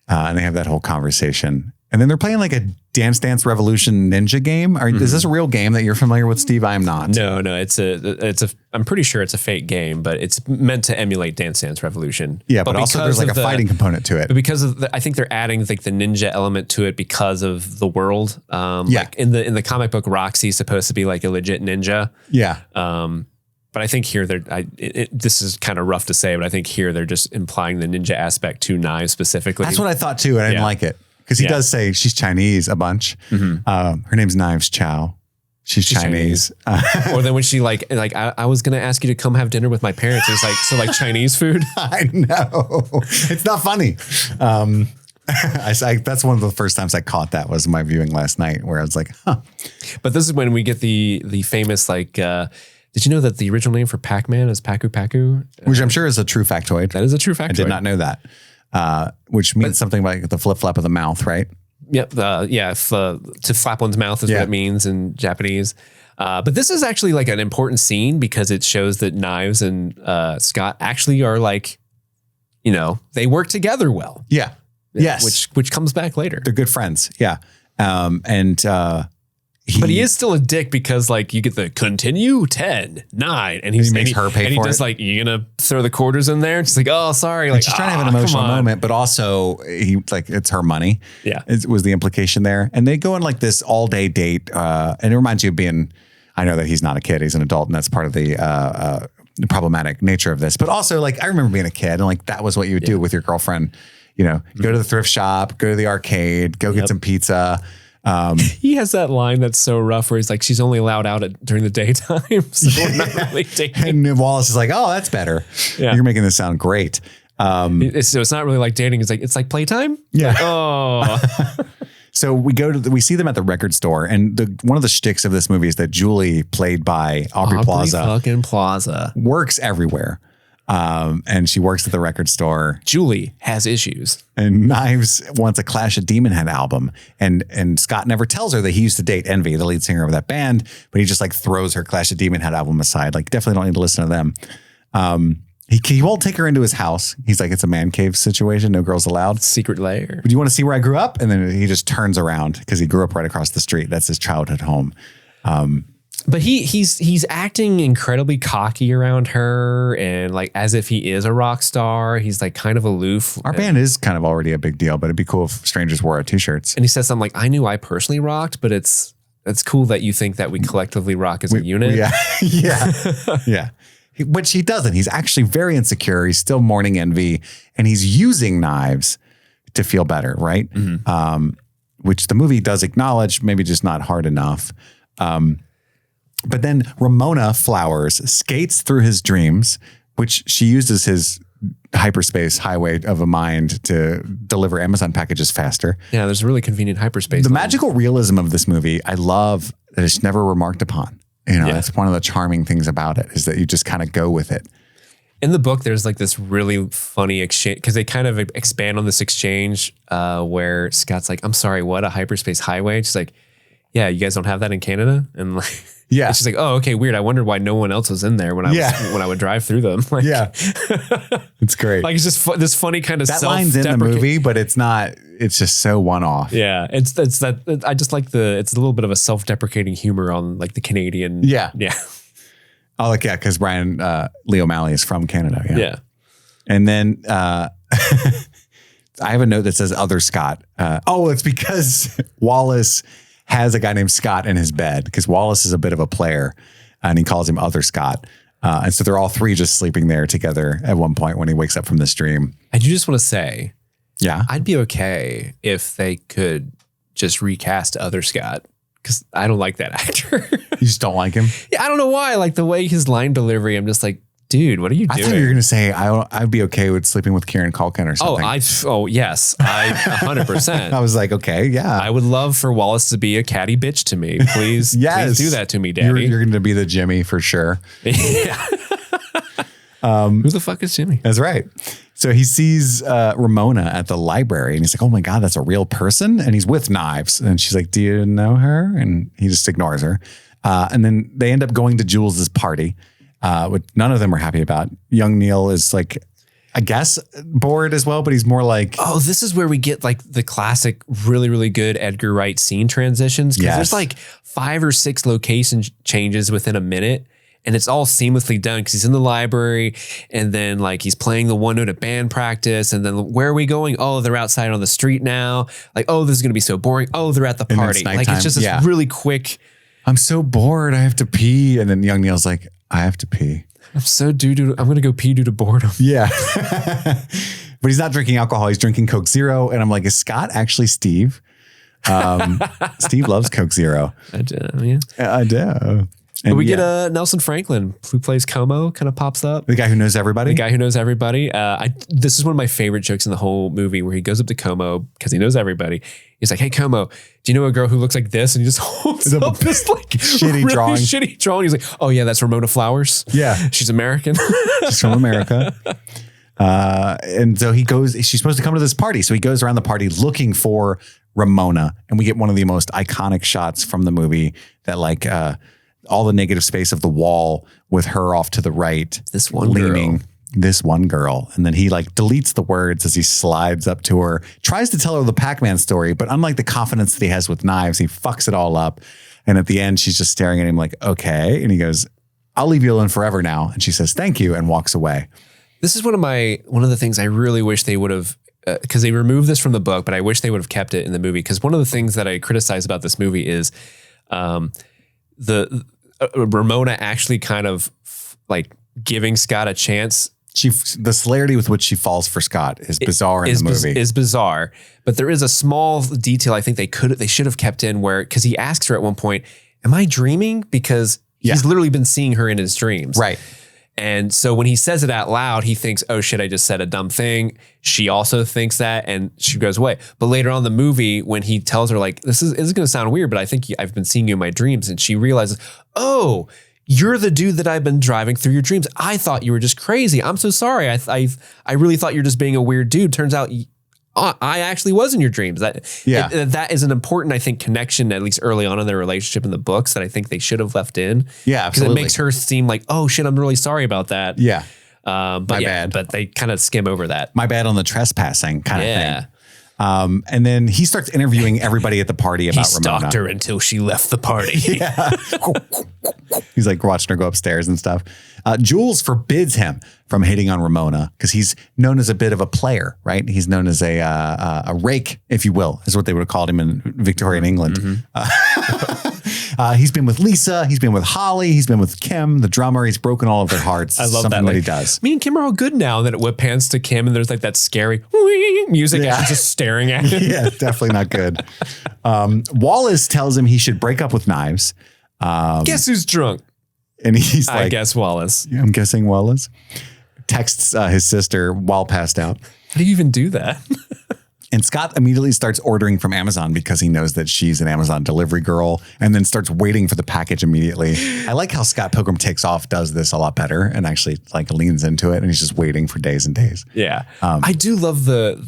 And they have that whole conversation. And then they're playing like a Dance Dance Revolution ninja game. Is this a real game that you're familiar with, Steve? I am not. No, I'm pretty sure it's a fake game, but it's meant to emulate Dance Dance Revolution. Yeah, but also there's like a fighting component to it. But because of I think they're adding like the ninja element to it because of the world. Like in the comic book, Roxy's supposed to be like a legit ninja. Yeah. But I think here this is kind of rough to say, but I think here they're just implying the ninja aspect to knives specifically. That's what I thought too, and I didn't like it. Because he does say she's Chinese a bunch. Her name's Knives Chow. She's Chinese. Or then when she I was going to ask you to come have dinner with my parents. It's like, so like Chinese food. I know. It's not funny. That's one of the first times I caught that was my viewing last night where I was like, huh. But this is when we get the famous did you know that the original name for Pac-Man is Paku Paku? Which I'm sure is a true factoid. That is a true factoid. I did not know that. Which means something like the flip flap of the mouth, right? Yep. To flap one's mouth is what it means in Japanese. But this is actually like an important scene because it shows that Knives and Scott actually are like, they work together well. Yeah. Yes. Which comes back later. They're good friends. Yeah. But he is still a dick because like you get the continue 10, 9, and he makes her pay for it. And he just like, you gonna throw the quarters in there? She's like, oh, sorry. Like she's trying to have an emotional moment, but also it's her money. Yeah. It was the implication there. And they go on like this all day date. And it reminds you of I know that he's not a kid, he's an adult, and that's part of the problematic nature of this. But also like, I remember being a kid and like, that was what you would do with your girlfriend, go to the thrift shop, go to the arcade, go get some pizza. He has that line that's so rough where he's like, she's only allowed out during the daytime. So we're not really dating. And Wallace is like, oh, that's better. Yeah. You're making this sound great. So it's not really like dating. It's like playtime. Yeah. Like, oh. So we see them at the record store, and one of the shticks of this movie is that Julie, played by Aubrey Plaza, works everywhere. And she works at the record store. Julie has issues. And Knives wants a Clash of Demon Head album. And Scott never tells her that he used to date Envy, the lead singer of that band, but he just like throws her Clash of Demon Head album aside. Like, definitely don't need to listen to them. He won't take her into his house. He's like, it's a man cave situation. No girls allowed. Secret lair. Would you want to see where I grew up? And then he just turns around because he grew up right across the street. That's his childhood home. But he's acting incredibly cocky around her and like as if he is a rock star. He's like kind of aloof. Our band is kind of already a big deal, but it'd be cool if strangers wore our t-shirts. And he says something like, I knew I personally rocked, but That's cool that you think that we collectively rock as a unit. Yeah. Yeah. Which he doesn't. He's actually very insecure. He's still mourning envy, and he's using knives to feel better, right? Mm-hmm. Which the movie does acknowledge, maybe just not hard enough. But then Ramona Flowers skates through his dreams, which she uses his hyperspace highway of a mind to deliver Amazon packages faster. Yeah, there's a really convenient hyperspace. The magical realism of this movie, I love that it's never remarked upon. That's one of the charming things about it, is that you just kind of go with it. In the book, there's like this really funny exchange, because they kind of expand on this exchange where Scott's like, I'm sorry, what, a hyperspace highway? She's like, yeah, you guys don't have that in Canada? And like, yeah, she's like, oh, okay, weird. I wondered why no one else was in there when I would drive through them. Like, yeah, it's great. Like, it's just this funny kind of that line's in the movie, but it's not. It's just so one off. Yeah, it's that. I just like it's a little bit of a self-deprecating humor on like the Canadian. Yeah. Oh, like, yeah, because Brian Lee O'Malley is from Canada. Yeah. And then I have a note that says other Scott. It's because Wallace has a guy named Scott in his bed, because Wallace is a bit of a player and he calls him other Scott. And so they're all three just sleeping there together at one point when he wakes up from this dream. I do just want to say, yeah, I'd be okay if they could just recast other Scott, because I don't like that actor. You just don't like him? Yeah, I don't know why. Like the way his line delivery, I'm just like, dude, what are you doing? I thought you were going to say I'd be okay with sleeping with Kieran Culkin or something. Yes, I 100%. I was like, okay, yeah. I would love for Wallace to be a catty bitch to me. Please, yes. Please do that to me, Daddy. You're going to be the Jimmy for sure. Yeah. Who the fuck is Jimmy? That's right. So he sees Ramona at the library and he's like, oh my God, that's a real person. And he's with knives. And she's like, do you know her? And he just ignores her. And then they end up going to Jules's party, which none of them are happy about. Young Neil is like, I guess, bored as well, but he's more like, oh, this is where we get like the classic, really, really good Edgar Wright scene transitions. Because there's like 5 or 6 location changes within a minute. And it's all seamlessly done because he's in the library and then like he's playing the one note at band practice. And then where are we going? Oh, they're outside on the street now. Like, oh, this is going to be so boring. Oh, they're at the party. Like, it's just this really quick. I'm so bored. I have to pee. And then young Neil's like, I have to pee. I'm so I'm going to go pee due to boredom. Yeah. But he's not drinking alcohol. He's drinking Coke Zero. And I'm like, is Scott actually Steve? Steve loves Coke Zero. I do. Yeah. I do. And we get Nelson Franklin, who plays Como, kind of pops up. The guy who knows everybody? The guy who knows everybody. This is one of my favorite jokes in the whole movie, where he goes up to Como because he knows everybody. He's like, hey, Como, do you know a girl who looks like this? And he just holds up this like shitty drawing. He's like, oh yeah, that's Ramona Flowers. Yeah. She's American. She's from America. And so he goes, she's supposed to come to this party. So he goes around the party looking for Ramona. And we get one of the most iconic shots from the movie that like, all the negative space of the wall with her off to the right. This one girl. And then he like deletes the words as he slides up to her, tries to tell her the Pac-Man story, but unlike the confidence that he has with knives, he fucks it all up. And at the end, she's just staring at him like, okay. And he goes, I'll leave you alone forever now. And she says, thank you, and walks away. This is one of the things I really wish they would have, because they removed this from the book, but I wish they would have kept it in the movie. Because one of the things that I criticize about this movie is Ramona actually kind of like giving Scott a chance. The celerity with which she falls for Scott is bizarre in the movie. Is bizarre, but there is a small detail I think they should have kept in where, because he asks her at one point, am I dreaming? Because he's literally been seeing her in his dreams. Right. And so when he says it out loud, he thinks, oh shit, I just said a dumb thing. She also thinks that, and she goes away. But later on in the movie, when he tells her like, this is going to sound weird, but I think I've been seeing you in my dreams. And she realizes, oh, you're the dude that I've been driving through your dreams. I thought you were just crazy. I'm so sorry. I really thought you're just being a weird dude. Turns out I actually was in your dreams. That is an important, I think, connection, at least early on in their relationship in the books, that I think they should have left in. Yeah, because it makes her seem like, oh shit, I'm really sorry about that. Yeah. My bad. But they kind of skim over that. My bad on the trespassing kind of thing. And then he starts interviewing everybody at the party about Ramona. He stalked her until she left the party. Yeah. He's like watching her go upstairs and stuff. Jules forbids him from hitting on Ramona because he's known as a bit of a player, right? He's known as a rake, if you will, is what they would have called him in Victorian England. Mm-hmm. He's been with Lisa. He's been with Holly. He's been with Kim, the drummer. He's broken all of their hearts. I love Something that. what Like, he does. Me and Kim are all good now. And then it whip pans to Kim and there's like that scary music and she's just staring at him. Yeah, definitely not good. Wallace tells him he should break up with Knives. Guess who's drunk? And he's like, I guess Wallace. I'm guessing Wallace. Texts his sister while passed out. How do you even do that? And Scott immediately starts ordering from Amazon because he knows that she's an Amazon delivery girl, and then starts waiting for the package immediately. I like how Scott Pilgrim Takes Off does this a lot better and actually like leans into it, and he's just waiting for days and days. Yeah. I do love the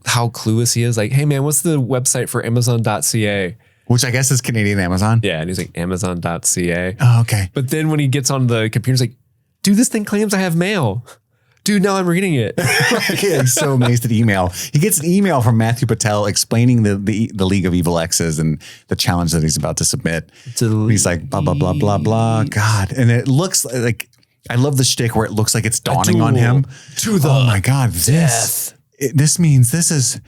how clueless he is. Like, hey man, what's the website for Amazon.ca? Which I guess is Canadian Amazon. Yeah. And he's like, Amazon.ca. Oh, okay. But then when he gets on the computer, he's like, dude, this thing claims I have mail. Dude, now I'm reading it. Yeah, he's so amazed at email. He gets an email from Matthew Patel explaining the League of Evil X's and the challenge that he's about to submit. He's like, blah, blah, blah, blah, blah. God. And it looks like, I love the shtick where it looks like it's dawning on him. Oh my God. This means this is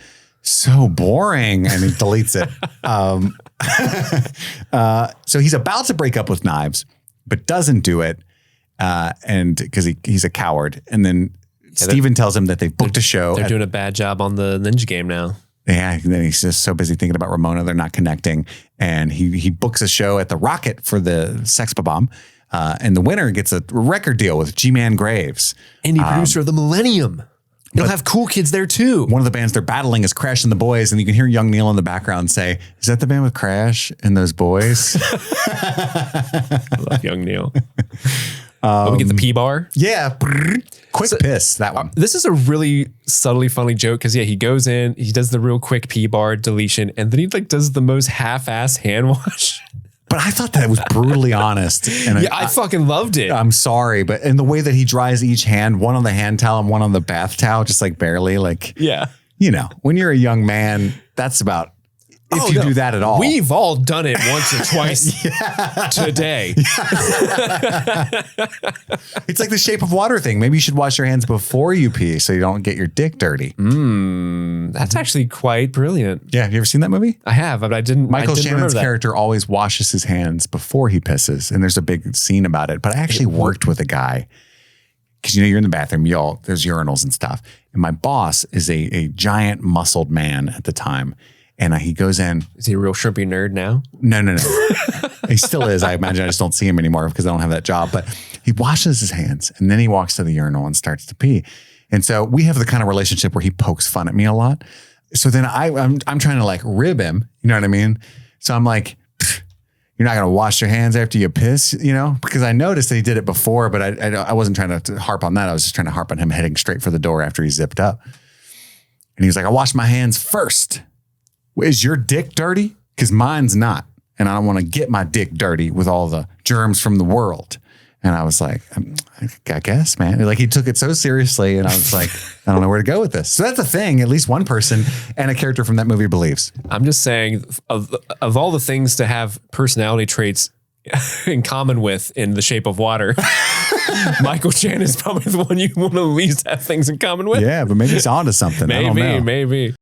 so boring. And he deletes it. So he's about to break up with Knives, but doesn't do it. And because he's a coward. And then Steven tells him that they've booked a show. They're doing a bad job on the ninja game now. Yeah. And then he's just so busy thinking about Ramona. They're not connecting. And he books a show at the Rocket for the Sex Bob-omb. And the winner gets a record deal with G-Man Graves. Indie producer of the Millennium. You'll have cool kids there too. One of the bands they're battling is Crash and the Boys. And you can hear young Neil in the background say, is that the band with Crash and those boys? I love young Neil. We get the P bar. Yeah. Quick piss, that one. This is a really subtly funny joke because, yeah, he goes in, he does the real quick P bar deletion, and then he like does the most half-ass hand wash. But I thought that was brutally honest. And yeah, I fucking loved it. I'm sorry, but in the way that he dries each hand, one on the hand towel and one on the bath towel, just like barely, like, yeah, you know, when you're a young man, that's about, if you do that at all. We've all done it once or twice today. It's like the Shape of Water thing. Maybe you should wash your hands before you pee so you don't get your dick dirty. That's actually quite brilliant. Yeah. Have you ever seen that movie? I have, but I didn't. Michael I didn't Shannon's character always washes his hands before he pisses. And there's a big scene about it. But I actually worked with a guy because, you know, you're in the bathroom, there's urinals and stuff. And my boss is a giant muscled man at the time. And he goes in. Is he a real shrimpy nerd now? No. He still is. I imagine I just don't see him anymore because I don't have that job. But he washes his hands and then he walks to the urinal and starts to pee. And so we have the kind of relationship where he pokes fun at me a lot. So then I'm trying to like rib him. You know what I mean? So I'm like, you're not going to wash your hands after you piss, you know? Because I noticed that he did it before, but I wasn't trying to harp on that. I was just trying to harp on him heading straight for the door after he zipped up. And he was like, I washed my hands first. Is your dick dirty? Because mine's not. And I don't want to get my dick dirty with all the germs from the world. And I was like, I guess, man. Like he took it so seriously. And I was like, I don't know where to go with this. So that's a thing at least one person and a character from that movie believes. I'm just saying of all the things to have personality traits in common with in The Shape of Water, Michael Shannon is probably the one you want to at least have things in common with. Yeah, but maybe it's onto something. I don't know. Maybe.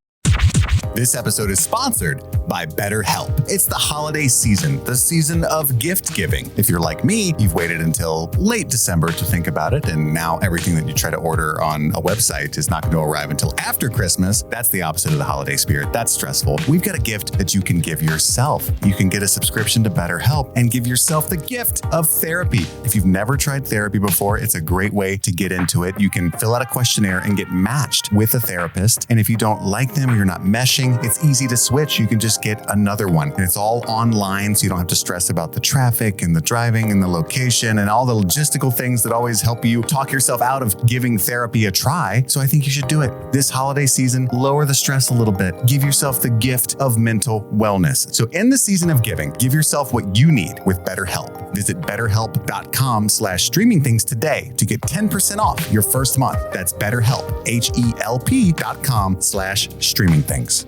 This episode is sponsored by BetterHelp. It's the holiday season, the season of gift giving. If you're like me, you've waited until late December to think about it, and now everything that you try to order on a website is not going to arrive until after Christmas. That's the opposite of the holiday spirit. That's stressful. We've got a gift that you can give yourself. You can get a subscription to BetterHelp and give yourself the gift of therapy. If you've never tried therapy before, it's a great way to get into it. You can fill out a questionnaire and get matched with a therapist. And if you don't like them or you're not meshing, it's easy to switch. You can just get another one. And it's all online, so you don't have to stress about the traffic and the driving and the location and all the logistical things that always help you talk yourself out of giving therapy a try. So I think you should do it. This holiday season, lower the stress a little bit. Give yourself the gift of mental wellness. So in the season of giving, give yourself what you need with BetterHelp. Visit BetterHelp.com/streamingthings today to get 10% off your first month. That's BetterHelp, HELP.com/streamingthings.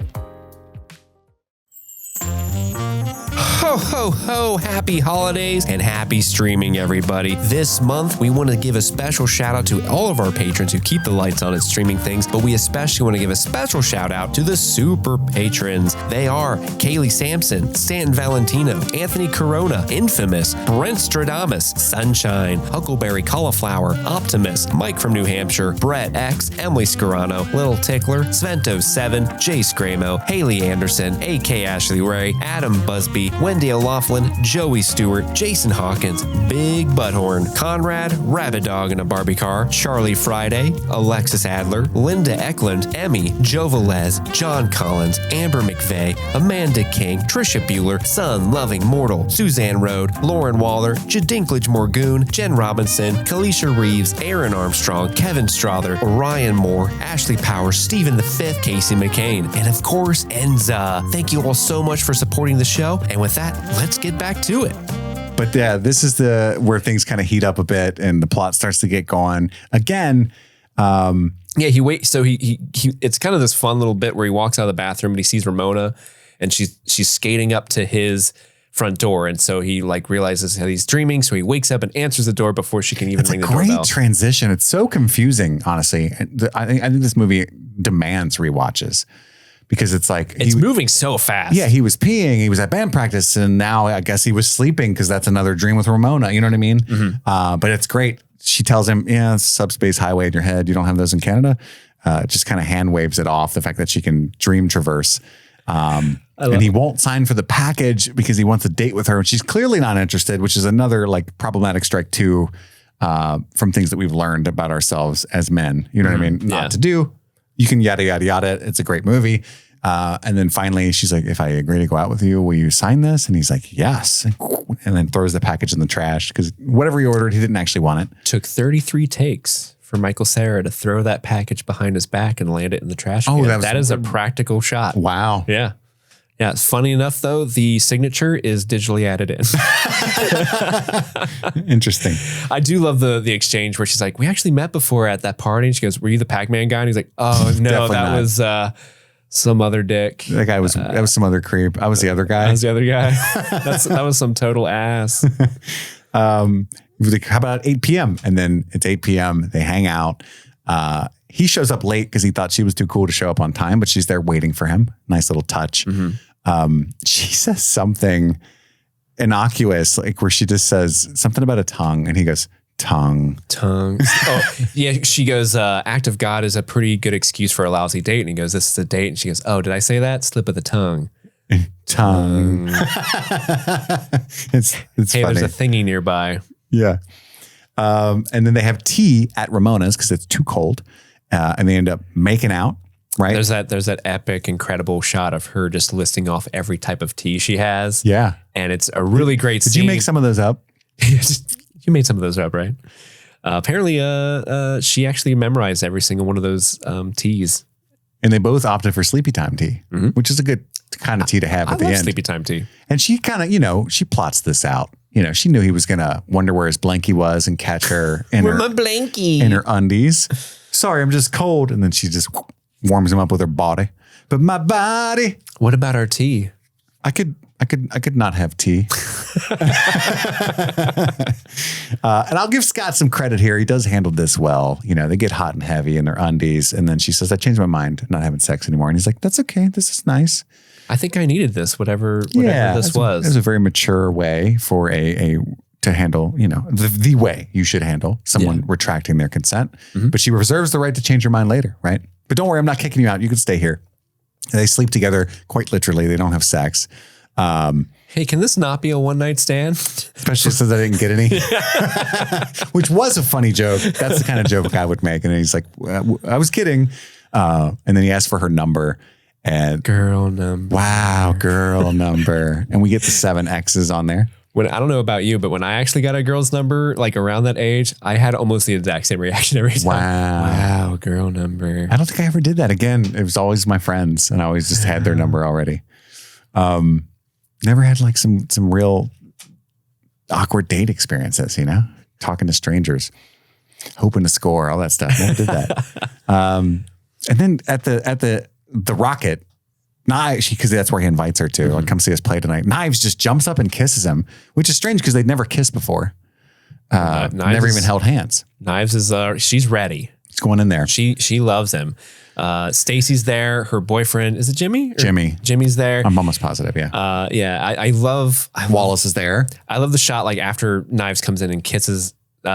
Ho, ho, ho, happy holidays and happy streaming, everybody. This month, we want to give a special shout out to all of our patrons who keep the lights on at Streaming Things, but we especially want to give a special shout out to the super patrons. They are Kaylee Sampson, Stanton Valentino, Anthony Corona, Infamous, Brent Stradamus, Sunshine, Huckleberry Cauliflower, Optimus, Mike from New Hampshire, Brett X, Emily Scarano, Little Tickler, Svento7, Jay Scramo, Haley Anderson, AK Ashley Ray, Adam Busby, Wendy O'Laughlin, Joey Stewart, Jason Hawkins, Big Butthorn, Conrad, Rabbit Dog in a Barbie Car, Charlie Friday, Alexis Adler, Linda Eklund, Emmy, Joe Velez, John Collins, Amber McVeigh, Amanda King, Trisha Bueller, Sun Loving Mortal, Suzanne Rode, Lauren Waller, Jadinklage Morgoon, Jen Robinson, Kalisha Reeves, Aaron Armstrong, Kevin Strother, Ryan Moore, Ashley Powers, Stephen V, Casey McCain, and of course, Enza. Thank you all so much for supporting the show. And with that, let's get back to it. But yeah, this is where things kind of heat up a bit and the plot starts to get going again. He waits. So he it's kind of this fun little bit where he walks out of the bathroom and he sees Ramona and she's skating up to his front door. And so he realizes how he's dreaming. So he wakes up and answers the door before she can even ring the doorbell. It's a great transition. It's so confusing, honestly. I think this movie demands rewatches because it's moving so fast. Yeah, he was peeing. He was at band practice, and now I guess he was sleeping because that's another dream with Ramona. You know what I mean? Mm-hmm. But it's great. She tells him, "Yeah, it's subspace highway in your head. You don't have those in Canada." Just kind of hand waves it off the fact that she can dream traverse. And he won't sign for the package because he wants a date with her, and she's clearly not interested, which is another problematic strike too from things that we've learned about ourselves as men. You know what I mean? Not to do. You can yada, yada, yada. It's a great movie. And then finally she's like, "If I agree to go out with you, will you sign this?" And he's like, "Yes." And then throws the package in the trash because whatever he ordered, he didn't actually want it. Took 33 takes for Michael Cera to throw that package behind his back and land it in the trash can. That is a practical shot. Wow. Yeah. Yeah. It's funny enough, though, the signature is digitally added in. Interesting. I do love the exchange where she's like, "We actually met before at that party." And she goes, "Were you the Pac-Man guy?" And he's like, "Oh, no, that was some other dick." That guy was, that was some other creep. I was the other guy. I was the other guy. That was some total ass. How about 8 p.m.? And then it's 8 p.m. They hang out. He shows up late because he thought she was too cool to show up on time, but she's there waiting for him. Nice little touch. Mm-hmm. She says something innocuous, where she just says something about a tongue, and he goes, "Tongue." Oh, yeah. She goes, "Act of God is a pretty good excuse for a lousy date." And he goes, "This is a date." And she goes, "Oh, did I say that? Slip of the tongue." Tongue. It's hey, funny. There's a thingy nearby. Yeah. And then they have tea at Ramona's because it's too cold. And they end up making out, right? There's that epic, incredible shot of her just listing off every type of tea she has. Yeah. And it's a really great scene. Did you make some of those up? You made some of those up, right? Apparently, she actually memorized every single one of those teas. And they both opted for sleepy time tea, which is a good kind of tea to have at the end. Sleepy time tea. And she kind of, she plots this out. She knew he was going to wonder where his blankie was and catch her in my blankie in her undies. "Sorry, I'm just cold." And then she just warms him up with her body. "But my body." What about our tea? I could not have tea. And I'll give Scott some credit here. He does handle this well. They get hot and heavy in their undies. And then she says, "I changed my mind, not having sex anymore." And he's like, "That's okay. This is nice. I think I needed this, whatever this was." It's a very mature way for to handle, the way you should handle someone retracting their consent. Mm-hmm. But she reserves the right to change her mind later, right? But don't worry, I'm not kicking you out. You can stay here. And they sleep together quite literally. They don't have sex. Hey, can this not be a one-night stand? Especially since I didn't get any. Which was a funny joke. That's the kind of joke I would make. And he's like, "I was kidding." And then he asked for her number. And girl number. Wow, girl number. And we get the 7 X's on there. I don't know about you, but when I actually got a girl's number, around that age, I had almost the exact same reaction every time. Wow, girl number. I don't think I ever did that again. It was always my friends, and I always just had their number already. Never had some real awkward date experiences, talking to strangers, hoping to score, all that stuff. Never did that. And then at the rocket, Knives, because that's where he invites her to. Like, come see us play tonight. Knives just jumps up and kisses him, which is strange because they'd never kissed before. Never even held hands. Knives is she's ready. She's going in there. She loves him. Stacy's there. Her boyfriend, is it Jimmy? Jimmy. Jimmy's there. I'm almost positive. Yeah. I love Wallace is there. I love the shot like after Knives comes in and kisses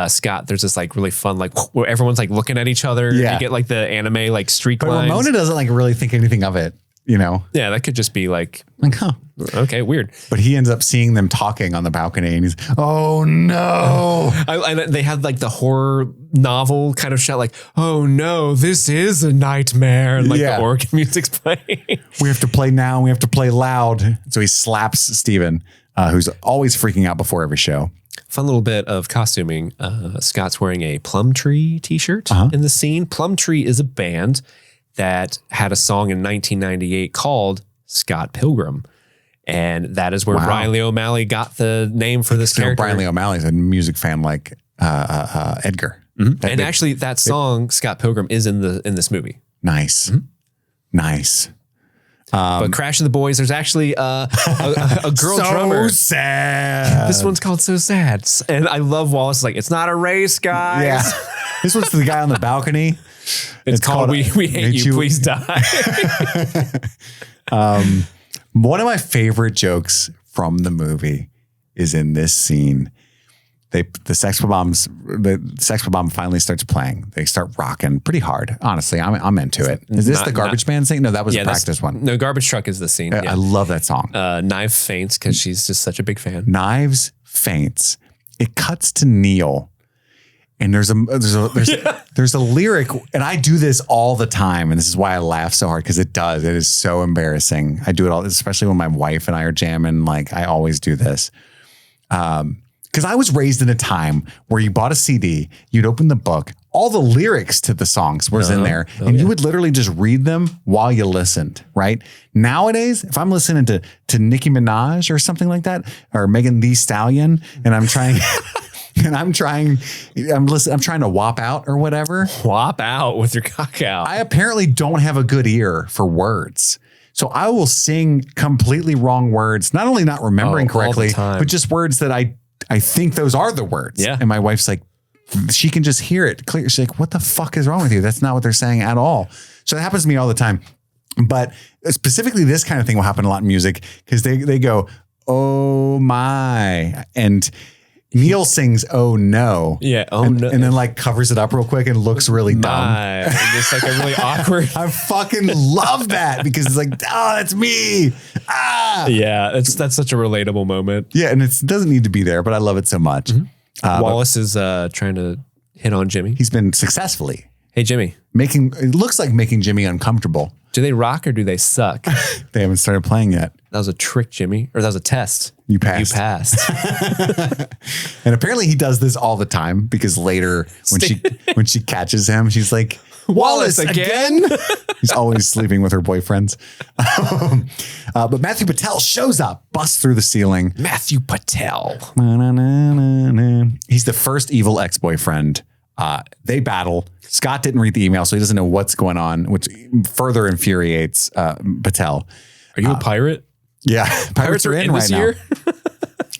Scott. There's this like really fun like where everyone's like looking at each other. Yeah. You get like the anime like streak But lines. Ramona doesn't like really think anything of it. You know? Yeah, that could just be like, huh. Okay, weird. But he ends up seeing them talking on the balcony and he's, oh no. They had like the horror novel kind of shot like, oh no, this is a nightmare. And like the organ music's playing. We have to play now. We have to play loud. So he slaps Steven, who's always freaking out before every show. Fun little bit of costuming. Scott's wearing a Plum Tree t-shirt in the scene. Plum Tree is a band that had a song in 1998 called Scott Pilgrim. And that is where Brian Lee O'Malley got the name for this character. Brian Lee O'Malley's a music fan like Edgar. And actually that song, Scott Pilgrim, is in this movie. Nice. Nice. But Crash of the Boys, there's actually a girl drummer. So sad. This one's called So Sad. And I love Wallace. Like, it's not a race, guys. Yeah. This one's the guy on the balcony. It's called We Hate You, Please Die. One of my favorite jokes from the movie is in this scene. The sex bomb finally starts playing. They start rocking pretty hard. Honestly, I'm into it. Is this the Garbage Man thing? No, that was the practice one. No, Garbage Truck is the scene. I love that song. Knives faints because she's just such a big fan. Knives faints. It cuts to Neil. And there's a lyric, and I do this all the time, and this is why I laugh so hard because it is so embarrassing. I do it all, especially when my wife and I are jamming. Like, I always do this, because I was raised in a time where you bought a CD, you'd open the book, all the lyrics to the songs was in there, and you would literally just read them while you listened. Right nowadays, if I'm listening to Nicki Minaj or something like that, or Megan Thee Stallion, and I'm trying. And I'm trying to wop out or whatever. Wop out with your cock out. I apparently don't have a good ear for words. So I will sing completely wrong words, not only not remembering correctly, but just words that I think those are the words. Yeah. And my wife's like, she can just hear it clear. She's like, what the fuck is wrong with you? That's not what they're saying at all. So it happens to me all the time. But specifically this kind of thing will happen a lot in music because they go, oh my. And Neil sings, oh no. Yeah, oh no. And then like covers it up real quick and looks really dumb. Just like a really awkward. I fucking love that because it's like, oh, that's me. Ah. Yeah, that's such a relatable moment. Yeah, and it doesn't need to be there, but I love it so much. Wallace is trying to hit on Jimmy. He's been successfully. Hey, Jimmy. It looks like making Jimmy uncomfortable. Do they rock or do they suck? They haven't started playing yet. That was a trick, Jimmy. Or that was a test. You passed. And apparently he does this all the time because later when she catches him, she's like, Wallace again? He's always sleeping with her boyfriends. But Matthew Patel shows up, busts through the ceiling. Matthew Patel. He's the first evil ex-boyfriend. They battle. Scott didn't read the email, so he doesn't know what's going on, which further infuriates Patel. Are you a pirate? Yeah. Pirates are in right now.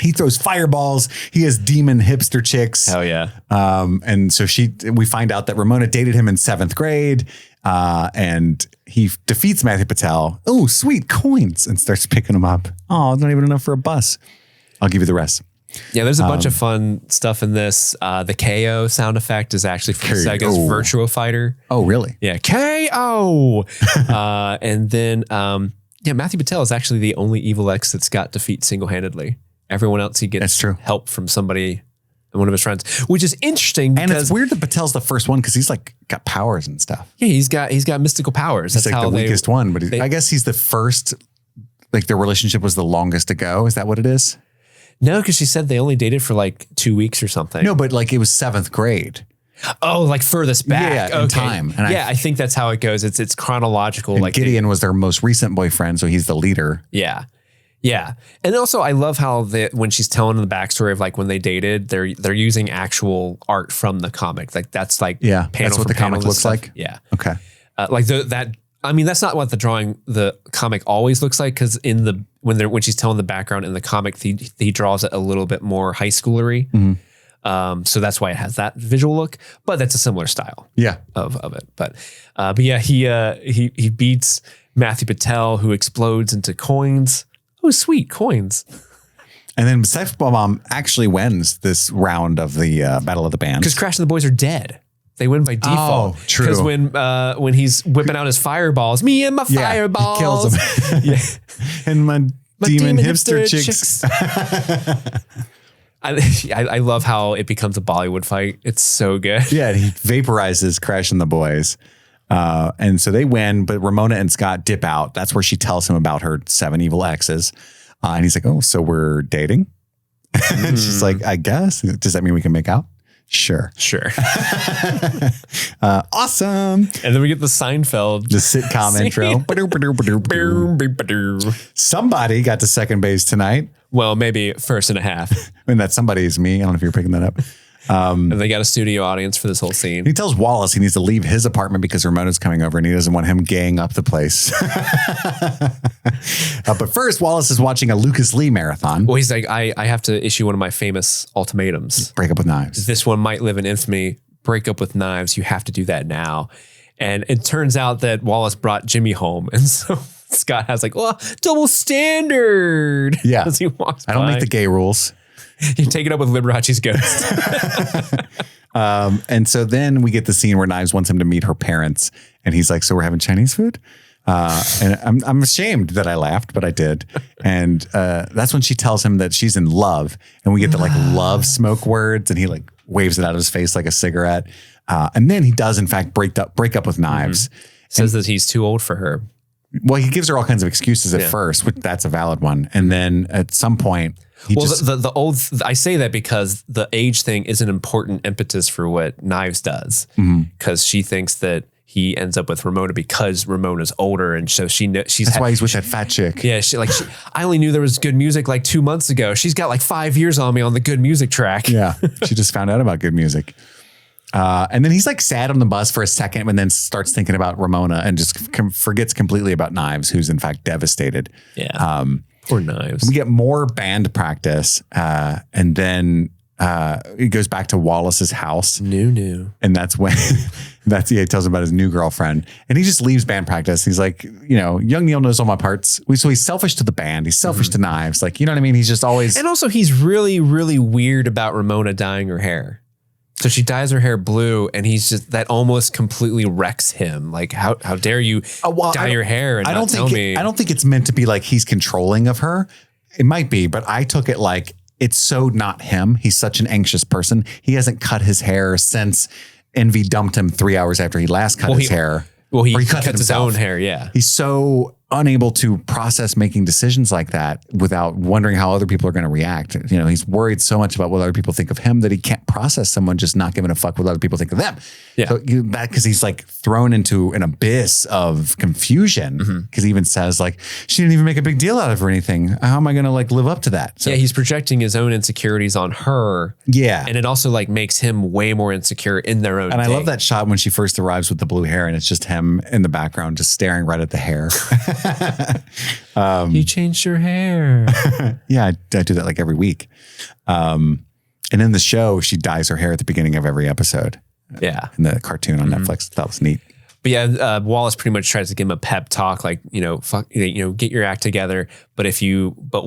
He throws fireballs. He has demon hipster chicks. Hell yeah. And so we find out that Ramona dated him in 7th grade. And he defeats Matthew Patel. Oh, sweet coins. And starts picking them up. Oh, it's not even enough for a bus. I'll give you the rest. Yeah, there's a bunch of fun stuff in this. The KO sound effect is actually from Sega's Virtua Fighter. Oh, really? Yeah, KO. And then, Matthew Patel is actually the only evil ex that Scott defeats single-handedly. Everyone else, he gets help from somebody, one of his friends, which is interesting. And it's weird that Patel's the first one because he's like got powers and stuff. Yeah, he's got mystical powers. That's like how the weakest one, but I guess he's the first. Like their relationship was the longest to go. Is that what it is? No, because she said they only dated for like 2 weeks or something. No, but like it was 7th grade. Oh, like furthest back. Yeah, in time. And I think that's how it goes. It's chronological. And like Gideon was their most recent boyfriend, so he's the leader. Yeah. Yeah. And also I love how when she's telling the backstory of like when they dated, they're using actual art from the comic. Like that's like that's what the comic looks like. Yeah. Okay. Like that I mean, that's not what the comic always looks like, because when she's telling the background in the comic, he draws it a little bit more high schoolery. So that's why it has that visual look, but that's a similar style. Yeah. Of it. But yeah, he beats Matthew Patel, who explodes into coins. Oh, sweet coins. And then bob-omb actually wins this round of the Battle of the Bands. Because Crash and the boys are dead. They win by default. Oh, true. Because when he's whipping out his fireballs, me and my fireballs. He kills him. Yeah. And my demon hipster chicks. I love how it becomes a Bollywood fight. It's so good. Yeah, he vaporizes Crash and the boys. And so they win, but Ramona and Scott dip out. That's where she tells him about her 7 evil exes. And he's like, oh, so we're dating? And she's like, I guess. Does that mean we can make out? Sure. Awesome. And then we get the Seinfeld. The sitcom intro. Somebody got to second base tonight. Well, maybe first and a half. And that somebody is me. I don't know if you're picking that up. And they got a studio audience for this whole scene. He tells Wallace he needs to leave his apartment because Ramona's coming over and he doesn't want him gaying up the place. But first, Wallace is watching a Lucas Lee marathon. Well, he's like, I have to issue one of my famous ultimatums. Break up with knives. This one might live in infamy. Break up with knives. You have to do that now. And it turns out that Wallace brought Jimmy home. And so Scott has like, well, double standard. Yeah. As he walks by. I don't make the gay rules. You take it up with Liberace's ghost. And so then we get the scene where Knives wants him to meet her parents. And he's like, so we're having Chinese food? And I'm ashamed that I laughed, but I did. And that's when she tells him that she's in love. And we get the like love smoke words. And he like waves it out of his face like a cigarette. And then he does, in fact, break up with Knives. Says that he's too old for her. Well, he gives her all kinds of excuses at first, which that's a valid one. And then at some point, I say that because the age thing is an important impetus for what Knives does, because she thinks that he ends up with Ramona because Ramona's older, and so that's why he's with that fat chick. Yeah, I only knew there was good music like 2 months ago. She's got like 5 years on me on the good music track. Yeah, she just found out about good music. And then he's like sad on the bus for a second and then starts thinking about Ramona and just forgets completely about Knives, who's in fact devastated. Yeah. Poor Knives. We get more band practice. And then it goes back to Wallace's house. New. And that's when he tells him about his new girlfriend. And he just leaves band practice. He's like, young Neil knows all my parts. So he's selfish to the band. He's selfish to Knives. Like, you know what I mean? He's just always. And also he's really, really weird about Ramona dyeing her hair. So she dyes her hair blue, and he's just, that almost completely wrecks him. Like, how dare you dye your hair and not tell me? I don't think it's meant to be like he's controlling of her. It might be, but I took it like it's so not him. He's such an anxious person. He hasn't cut his hair since Envy dumped him 3 hours after he last cut his hair. Well, he cuts his own hair, yeah. He's so unable to process making decisions like that without wondering how other people are going to react. He's worried so much about what other people think of him that he can't process someone just not giving a fuck what other people think of them. Yeah. So because he's like thrown into an abyss of confusion, because he even says like, she didn't even make a big deal out of her or anything. How am I going to like live up to that? So, yeah, he's projecting his own insecurities on her. Yeah. And it also like makes him way more insecure in their own. And I love that shot when she first arrives with the blue hair and it's just him in the background just staring right at the hair. You changed your hair. Yeah, I do that like every week. And in the show, she dyes her hair at the beginning of every episode. Yeah. In the cartoon on Netflix. That was neat. But yeah, Wallace pretty much tries to give him a pep talk, like, get your act together. But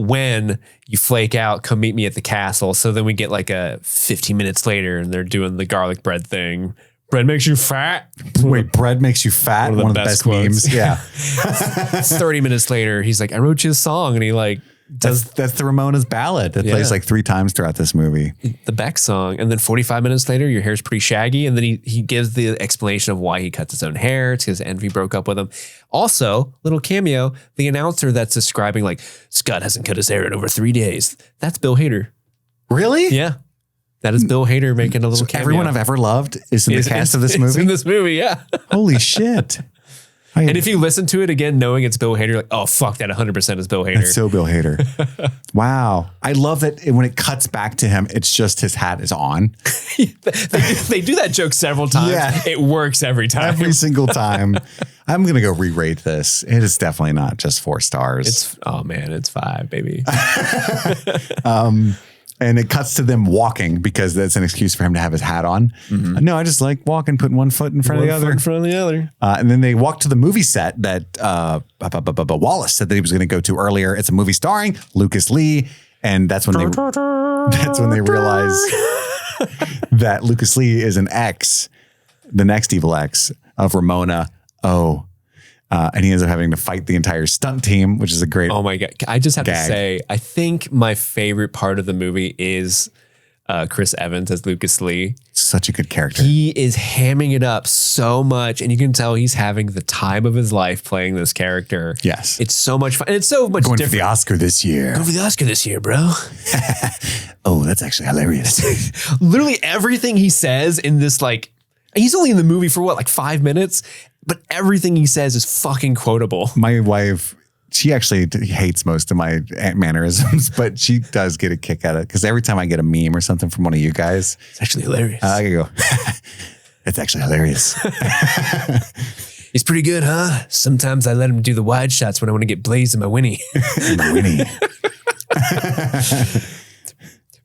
when you flake out, come meet me at the castle. So then we get like a 15 minutes later and they're doing the garlic bread thing. Bread makes you fat. Wait, bread makes you fat? One of the best memes. Yeah. 30 minutes later, he's like, I wrote you a song. And he like, that's the Ramona's ballad that plays like 3 times throughout this movie. The Beck song. And then 45 minutes later, your hair's pretty shaggy. And then he gives the explanation of why he cuts his own hair. It's because Envy broke up with him. Also, little cameo, the announcer that's describing like, Scott hasn't cut his hair in over 3 days. That's Bill Hader. Really? Yeah. That is Bill Hader making a little cameo. Everyone I've ever loved is in the cast of this movie? In this movie, yeah. Holy shit. I And if you listen to it again, knowing it's Bill Hader, you're like, oh, fuck, that 100% is Bill Hader. That's so Bill Hader. Wow. I love that when it cuts back to him, it's just his hat is on. they do that joke several times. Yeah. It works every time. Every single time. I'm going to go re-rate this. It is definitely not just 4 stars. It's 5, baby. And it cuts to them walking because that's an excuse for him to have his hat on. Mm-hmm. No, I just like walking, putting one foot in front of the other. In front of the other. And then they walk to the movie set that Wallace said that he was going to go to earlier. It's a movie starring Lucas Lee. And that's when they realize that Lucas Lee is an ex, the next evil ex of Ramona O. And he ends up having to fight the entire stunt team, which is a great. Oh my God. I just have to say, I think my favorite part of the movie is Chris Evans as Lucas Lee. Such a good character. He is hamming it up so much. And you can tell he's having the time of his life playing this character. Yes. It's so much fun. And it's so much Going different. for the Oscar this year. Going for the Oscar this year, bro. Oh, that's actually hilarious. Literally everything he says in this, like, he's only in the movie for what, 5 minutes? But everything he says is fucking quotable. My wife, she actually hates most of my mannerisms, but she does get a kick out of it because every time I get a meme or something from one of you guys, it's actually hilarious. I go, it's actually hilarious. He's pretty good, huh? Sometimes I let him do the wide shots when I want to get blazed in my Winnie. My Winnie.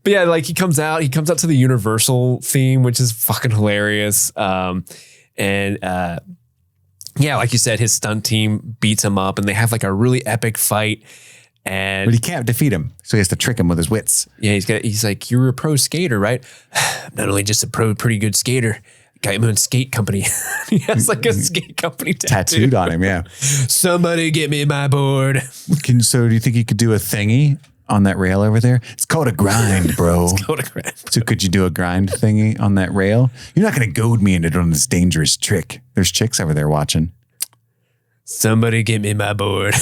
But yeah, like he comes out to the Universal theme, which is fucking hilarious. Yeah, like you said, his stunt team beats him up and they have like a really epic fight. But he can't defeat him, so he has to trick him with his wits. Yeah, he's like, you're a pro skater, right? Not only just a pretty good skater, got my own skate company. He has like a skate company tattooed on him, yeah. Somebody get me my board. So do you think you could do a thingy on that rail over there? It's called a grind, bro. It's called a grind. So could you do a grind thingy on that rail? You're not going to goad me into doing this dangerous trick. There's chicks over there watching. Somebody get me my board.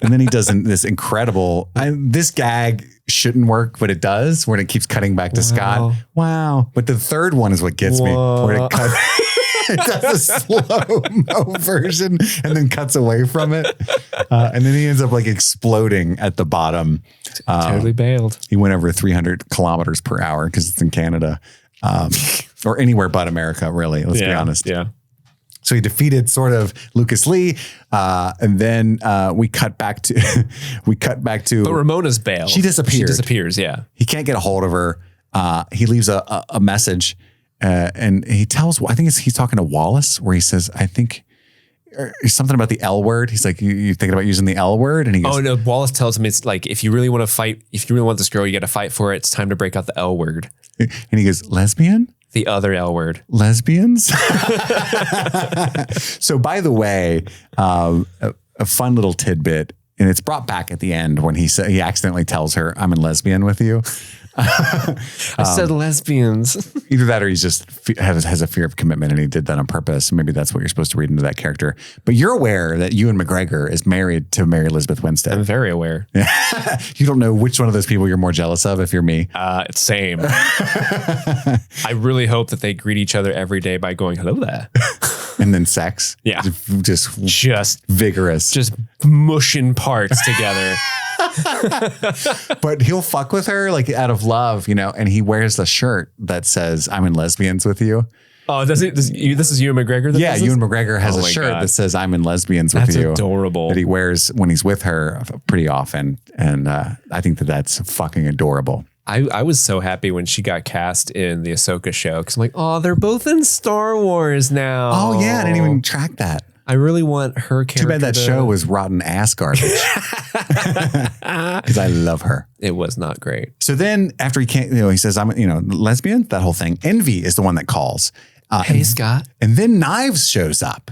And then he does this incredible, this gag shouldn't work, but it does, where it keeps cutting back to Scott. Wow. But the third one is what gets me, where it cuts. It does a slow-mo version and then cuts away from it. And then he ends up like exploding at the bottom. Totally bailed. He went over 300 kilometers per hour because it's in Canada or anywhere but America, really. Let's be honest. Yeah. So he defeated sort of Lucas Lee. And then we cut back to. But Ramona's bailed. She disappeared. She disappears, yeah. He can't get a hold of her. He leaves a message. And he tells, I think he's talking to Wallace, where he says, I think something about the L word. He's like, you thinking about using the L word? And he goes, oh no, Wallace tells him it's like, if you really want to fight, if you really want this girl, you got to fight for it. It's time to break out the L word. And he goes, lesbian? The other L word. Lesbians? So by the way, a fun little tidbit, and it's brought back at the end when he accidentally tells her, I'm in lesbian with you. I said lesbians. Either that or he's just has a fear of commitment and he did that on purpose. Maybe that's what you're supposed to read into that character. But you're aware that Ewan McGregor is married to Mary Elizabeth Winstead. I'm very aware. You don't know which one of those people you're more jealous of if you're me. Same. I really hope that they greet each other every day by going, hello there. And then sex. Yeah. Just vigorous. Just mushing parts together. But he'll fuck with her like out of love, and he wears the shirt that says, I'm in lesbians with you. Oh, this is Ewan McGregor? Yeah, Ewan McGregor has a shirt that says, I'm in lesbians with you. That's adorable. That he wears when he's with her pretty often. And I think that's fucking adorable. I was so happy when she got cast in the Ahsoka show because I'm like, oh, they're both in Star Wars now. Oh, yeah. I didn't even track that. I really want her character. Too bad that show was rotten ass garbage. Because I love her. It was not great. So then after he can't, he says, I'm, lesbian, that whole thing. Envy is the one that calls. Hey, Scott. And then Knives shows up.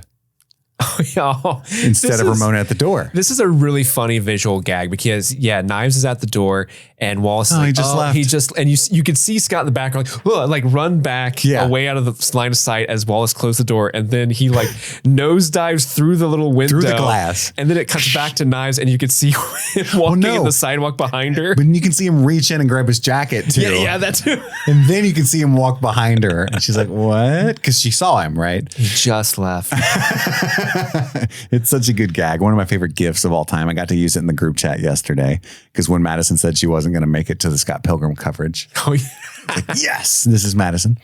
instead of Ramona at the door. This is a really funny visual gag because Knives is at the door and Wallace is he just left. And you could see Scott in the background like run back away out of the line of sight as Wallace closed the door, and then he like nosedives through the little window, through the glass, and then it cuts back to Knives and you could see him walking in the sidewalk behind her. But you can see him reach in and grab his jacket too. Yeah, that too. And then you can see him walk behind her, and she's like, "What?" Because she saw him, right? He just left. It's such a good gag. One of my favorite GIFs of all time. I got to use it in the group chat yesterday because when Madison said she wasn't going to make it to the Scott Pilgrim coverage. Oh, yeah. Like, yes, this is Madison.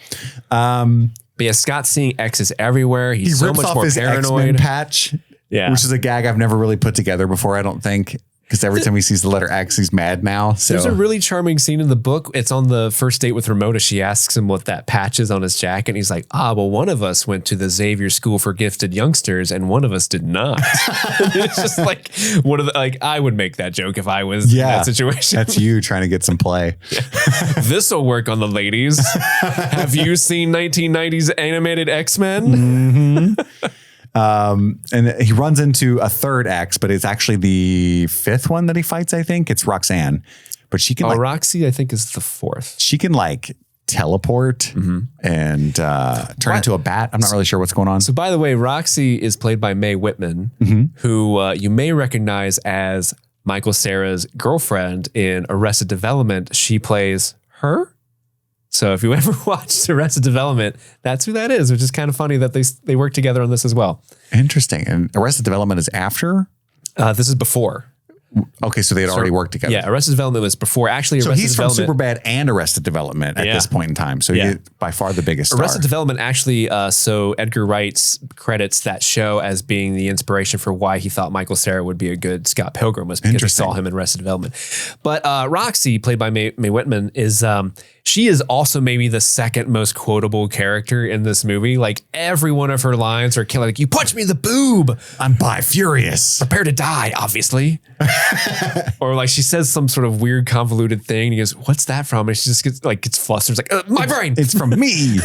But yeah, Scott's seeing X's everywhere. He's so much more paranoid. X-Men patch, which is a gag I've never really put together before, I don't think. Because every time he sees the letter X, he's mad now. So there's a really charming scene in the book. It's on the first date with Ramona. She asks him what that patch is on his jacket. And he's like, well, one of us went to the Xavier School for Gifted Youngsters and one of us did not. It's just like one of the, like, I would make that joke if I was in that situation. That's you trying to get some play. This will work on the ladies. Have you seen 1990s animated X-Men? Mm-hmm. And he runs into a third X, but it's actually the fifth one that he fights. I think it's Roxanne, but she can Roxy, I think is the fourth. She can like teleport and turn into a bat. I'm not really sure what's going on. So by the way, Roxy is played by Mae Whitman, who you may recognize as Michael Cera's girlfriend in Arrested Development. She plays her. So if you ever watched Arrested Development, that's who that is, which is kind of funny that they work together on this as well. Interesting. And Arrested Development is after? This is before. Okay, so they had already worked together. Yeah, Arrested Development was before. Actually, so Arrested he's Development, from Superbad and Arrested Development at this point in time. So he's by far the biggest star. Arrested Development actually, so Edgar Wright credits that show as being the inspiration for why he thought Michael Cera would be a good Scott Pilgrim, was because he saw him in Arrested Development. But Roxy, played by Mae Whitman, is she is also maybe the second most quotable character in this movie. Like every one of her lines are like, "You punch me in the boob. I'm bi-furious. Prepare to die, obviously." Or like she says some sort of weird convoluted thing. And he goes, "What's that from?" And she just gets flustered. It's like, my brain. It's from me.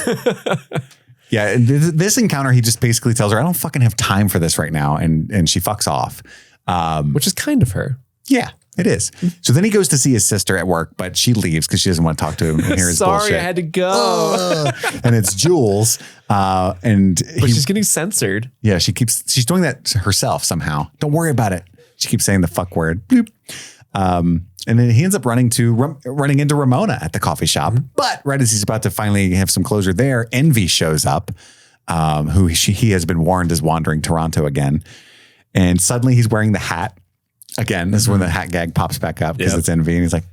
Yeah. And this encounter, he just basically tells her, "I don't fucking have time for this right now." And she fucks off. Which is kind of her. Yeah. It is. So then he goes to see his sister at work, but she leaves because she doesn't want to talk to him and hear his bullshit. Sorry, I had to go. And it's Jules. But she's getting censored. Yeah, she's doing that herself somehow. Don't worry about it. She keeps saying the fuck word. Bloop. And then he ends up running into Ramona at the coffee shop. But right as he's about to finally have some closure there, Envy shows up, who he has been warned is wandering Toronto again. And suddenly he's wearing the hat. Again, this is when the hat gag pops back up because it's Envy, and he's like,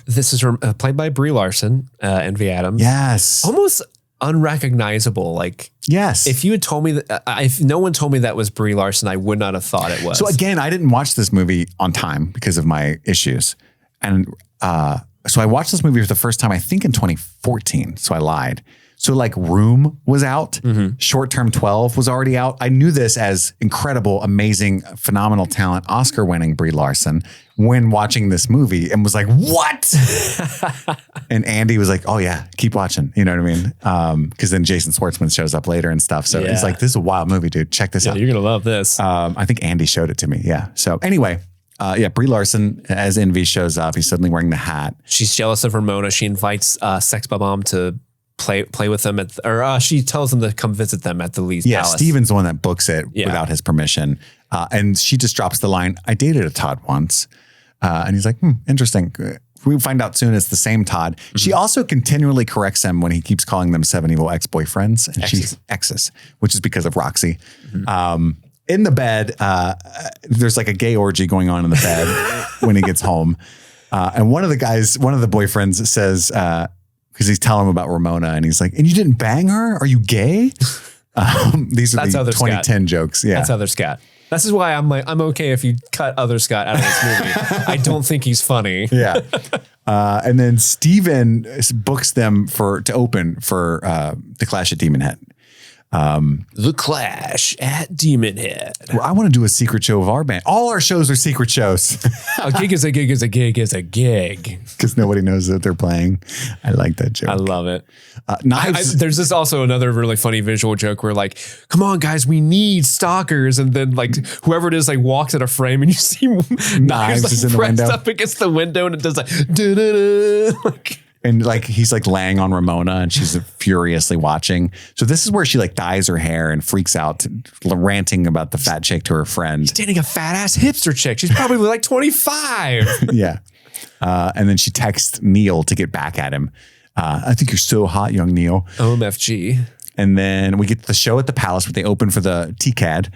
This is played by Brie Larson, Envy Adams. Yes. Almost unrecognizable. Like, yes. If you had told me that, if no one told me that was Brie Larson, I would not have thought it was. So again, I didn't watch this movie on time because of my issues. And so I watched this movie for the first time, I think in 2014. So I lied. So like Room was out, Short Term 12 was already out. I knew this as incredible, amazing, phenomenal talent, Oscar-winning Brie Larson when watching this movie and was like, what? And Andy was like, oh yeah, keep watching. You know what I mean? Because then Jason Schwartzman shows up later and stuff. So he's like, this is a wild movie, dude. Check this out. You're going to love this. I think Andy showed it to me. Yeah. So anyway, Brie Larson as Envy shows up. He's suddenly wearing the hat. She's jealous of Ramona. She invites Sex Bob-omb to play with them she tells them to come visit them at the Lee's Palace. Steven's the one that books it without his permission. And she just drops the line, I dated a Todd once. And he's like, interesting. We find out soon it's the same Todd. She also continually corrects him when he keeps calling them 7 evil ex-boyfriends. And she's exes, which is because of Roxy. In the bed, there's like a gay orgy going on in the bed when he gets home. And one of the boyfriends says, because he's telling him about Ramona and he's like, and you didn't bang her? Are you gay? These are the 2010 Scott. Jokes. Yeah. That's other Scott. This is why I'm like, I'm okay if you cut other Scott out of this movie. I don't think he's funny. Yeah. And then Steven books them to open for the Clash at Demon Head. The Clash at Demon Head. Well, I want to do a secret show of our band. All our shows are secret shows. A gig is a gig is a gig is a gig. Because nobody knows that they're playing. I like that joke. I love it. There's this also another really funny visual joke where like, come on guys, we need stalkers. And then like whoever it is like walks at a frame and you see knives like, is in the pressed window up against the window and it does like, da-da-da, like and like he's like laying on Ramona and she's furiously watching. So this is where she like dyes her hair and freaks out, ranting about the fat chick to her friend. dating a fat ass hipster chick. She's probably like 25. Yeah. And then she texts Neil to get back at him. I think you're so hot, young Neil. OMFG. And then we get to the show at the Palace where they open for the TCAD.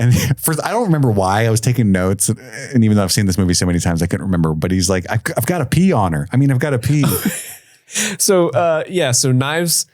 And first, I don't remember why I was taking notes. And even though I've seen this movie so many times, I couldn't remember. But he's like, I've got to pee on her. I mean, I've got to pee. So Knives,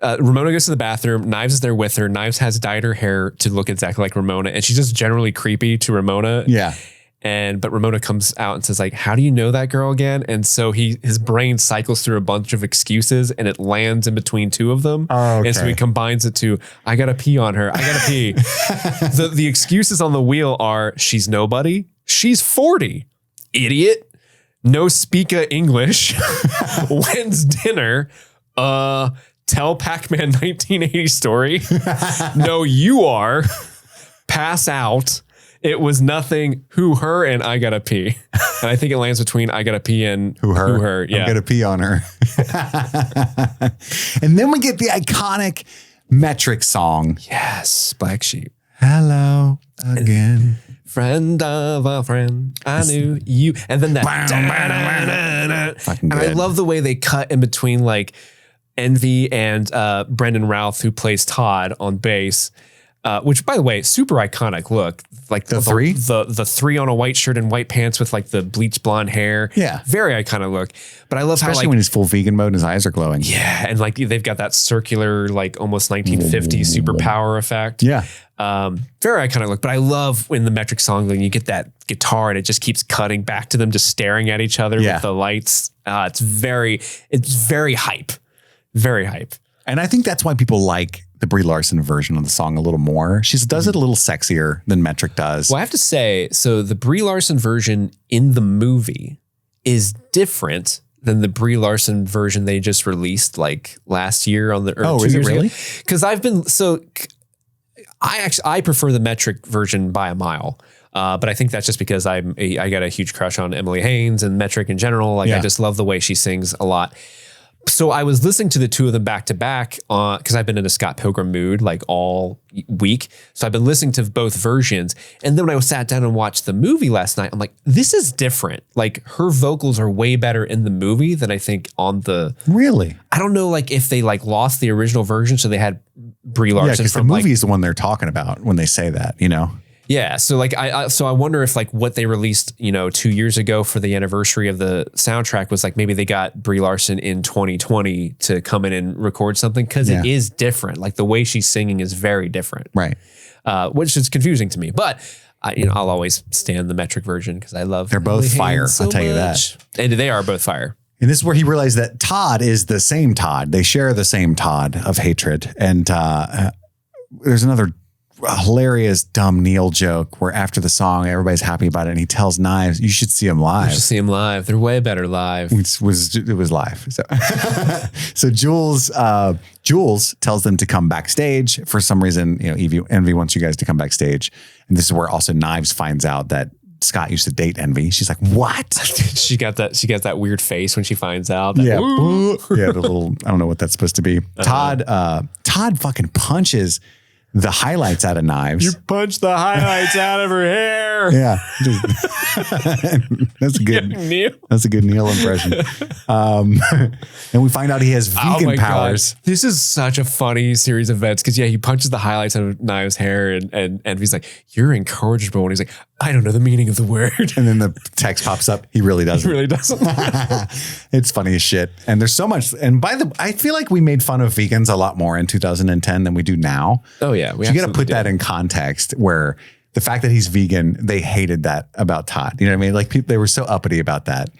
Ramona goes to the bathroom. Knives is there with her. Knives has dyed her hair to look exactly like Ramona. And she's just generally creepy to Ramona. Yeah. But Ramona comes out and says like, how do you know that girl again? And so his brain cycles through a bunch of excuses and it lands in between two of them. Oh, okay. And so he combines it to, I got to pee on her. I got to pee. The excuses on the wheel are she's nobody. She's 40. Idiot. No speaka English. When's dinner? Tell Pac-Man 1980 story. No, you are. Pass out. It was nothing, who, her, and I gotta pee. And I think it lands between I gotta pee and who, her. Yeah. I'm gonna pee on her. And then we get the iconic Metric song. Yes, Black Sheep. Hello again. Friend of a friend, I knew you. And then that. And I love the way they cut in between like Envy and Brendan Routh, who plays Todd on bass. Which, by the way, super iconic look. Like the three? The three on a white shirt and white pants with like the bleach blonde hair. Yeah. Very iconic look. But I love especially how like, when he's full vegan mode and his eyes are glowing. Yeah. And like they've got that circular, like almost 1950s superpower effect. Yeah. Very iconic look. But I love when the Metric song, when you get that guitar and it just keeps cutting back to them, just staring at each other with the lights. It's very hype. Very hype. And I think that's why people like the Brie Larson version of the song a little more. She does it a little sexier than Metric does. Well, I have to say, so the Brie Larson version in the movie is different than the Brie Larson version they just released like last year on the. Oh, is it really? Because I prefer the Metric version by a mile. But I think that's just because I got a huge crush on Emily Haynes and Metric in general. Like I just love the way she sings a lot. So I was listening to the two of them back to back because I've been in a Scott Pilgrim mood like all week. So I've been listening to both versions. And then when I sat down and watched the movie last night, I'm like, this is different. Like her vocals are way better in the movie than I think on the. Really? I don't know like if they like lost the original version. So they had Brie Larson. Yeah, because the movie is the one they're talking about when they say that, you know? Yeah. So like, I wonder if like what they released, 2 years ago for the anniversary of the soundtrack was like, maybe they got Brie Larson in 2020 to come in and record something. Cause it is different. Like the way she's singing is very different. Right. Which is confusing to me, but I'll always stand the Metric version cause I love. They're both fire. I'll tell you that. And they are both fire. And this is where he realized that Todd is the same Todd. They share the same Todd of hatred. And there's another hilarious dumb Neil joke where after the song everybody's happy about it and he tells Knives you should see them live. You should see them live. They're way better live. It was live. So Jules tells them to come backstage for some reason. Envy wants you guys to come backstage, and this is where also Knives finds out that Scott used to date Envy. She's like, what? She got that weird face when she finds out. The little, I don't know what that's supposed to be. Todd fucking punches the highlights out of Knives. You punched the highlights out of her hair. Yeah. That's a good Neil. That's a good Neil impression. And we find out he has vegan powers. God. This is such a funny series of events because he punches the highlights out of Knives' hair and he's like, you're incorrigible. And he's like, I don't know the meaning of the word. And then the text pops up. He really doesn't. He really doesn't. It's funny as shit. And there's so much. And I feel like we made fun of vegans a lot more in 2010 than we do now. Oh yeah. You got to put that in context where the fact that he's vegan, they hated that about Todd. You know what I mean? Like they were so uppity about that.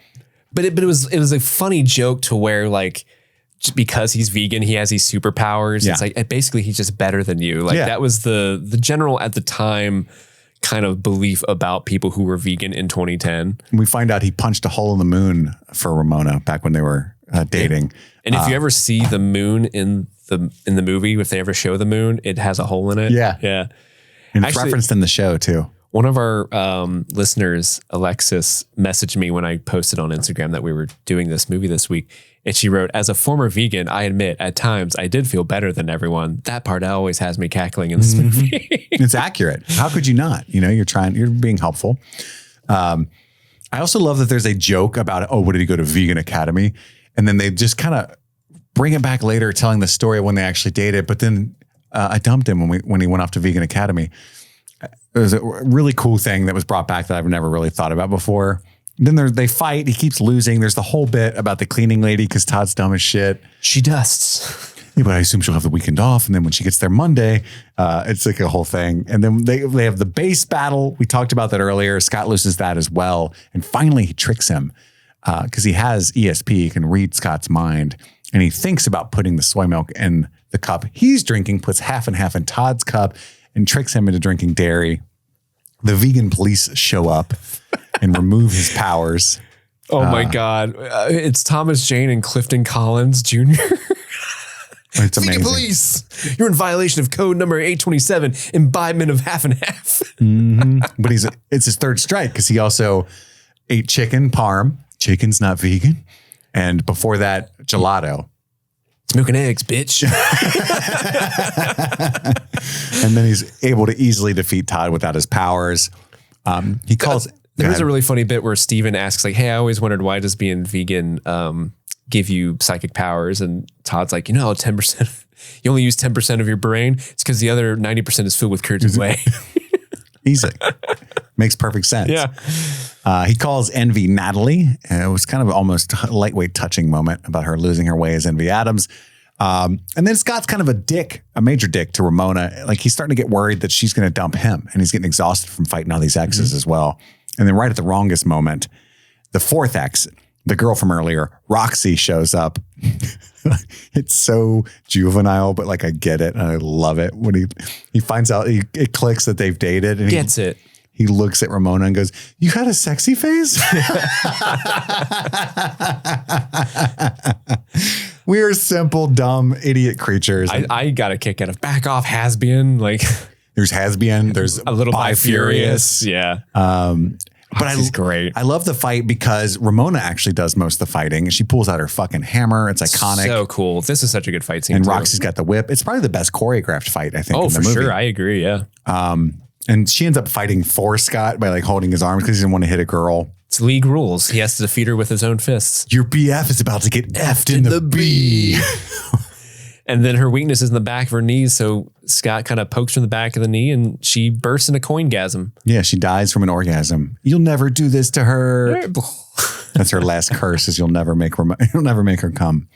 But it was a funny joke to where like just because he's vegan, he has these superpowers. Yeah. It's like basically he's just better than you. Like that was the general at the time kind of belief about people who were vegan in 2010. And we find out he punched a hole in the moon for Ramona back when they were dating. And if you ever see the moon in the movie, if they ever show the moon, it has a hole in it. Yeah. Yeah. And it's referenced in the show too. One of our listeners, Alexis, messaged me when I posted on Instagram that we were doing this movie this week. And she wrote, as a former vegan, I admit at times I did feel better than everyone. That part always has me cackling in this movie. It's accurate. How could you not? You know, you're being helpful. I also love that there's a joke about, oh, what did he go to Vegan Academy? And then they just kind of bring it back later, telling the story of when they actually dated. But then I dumped him when he went off to Vegan Academy. It was a really cool thing that was brought back that I've never really thought about before. Then they fight. He keeps losing. There's the whole bit about the cleaning lady because Todd's dumb as shit. She dusts. Yeah, but I assume she'll have the weekend off. And then when she gets there Monday, it's like a whole thing. And then they have the base battle. We talked about that earlier. Scott loses that as well. And finally he tricks him because he has ESP. He can read Scott's mind. And he thinks about putting the soy milk in the cup he's drinking, puts half and half in Todd's cup, and tricks him into drinking dairy. The vegan police show up and remove his powers. Oh my God. It's Thomas Jane and Clifton Collins Jr. It's amazing. Vegan police, you're in violation of code number 827, imbibement of half and half. But it's his third strike because he also ate chicken parm. Chicken's not vegan. And before that, gelato. Milk and eggs, bitch. And then he's able to easily defeat Todd without his powers. He calls. There's a really funny bit where Steven asks, like, hey, I always wondered why does being vegan give you psychic powers? And Todd's like, 10%, you only use 10% of your brain. It's because the other 90% is filled with curds and whey. Easy. Makes perfect sense. Yeah. He calls Envy Natalie. And it was kind of almost a lightweight touching moment about her losing her way as Envy Adams. And then Scott's kind of a major dick to Ramona. Like he's starting to get worried that she's going to dump him and he's getting exhausted from fighting all these exes as well. And then right at the wrongest moment, the fourth ex, the girl from earlier, Roxy, shows up. It's so juvenile, but like I get it and I love it when he finds out it clicks that they've dated and Gets it. He looks at Ramona and goes, "You had a sexy face?" We are simple, dumb, idiot creatures. I got a kick out of back off has-been. Like there's has-been, there's a little bi-furious. Yeah. But She's great. I love the fight because Ramona actually does most of the fighting and she pulls out her fucking hammer. It's iconic. So cool. This is such a good fight scene. And Roxy's got the whip. It's probably the best choreographed fight, I think. Oh, in the for movie. sure. I agree. Yeah. And she ends up fighting for Scott by like holding his arms because he doesn't want to hit a girl. It's league rules. He has to defeat her with his own fists. Your BF is about to get effed in the B. And then her weakness is in the back of her knees. So Scott kind of pokes her in the back of the knee and she bursts into coingasm. Yeah, she dies from an orgasm. You'll never do this to her. That's her last curse is you'll never make her come.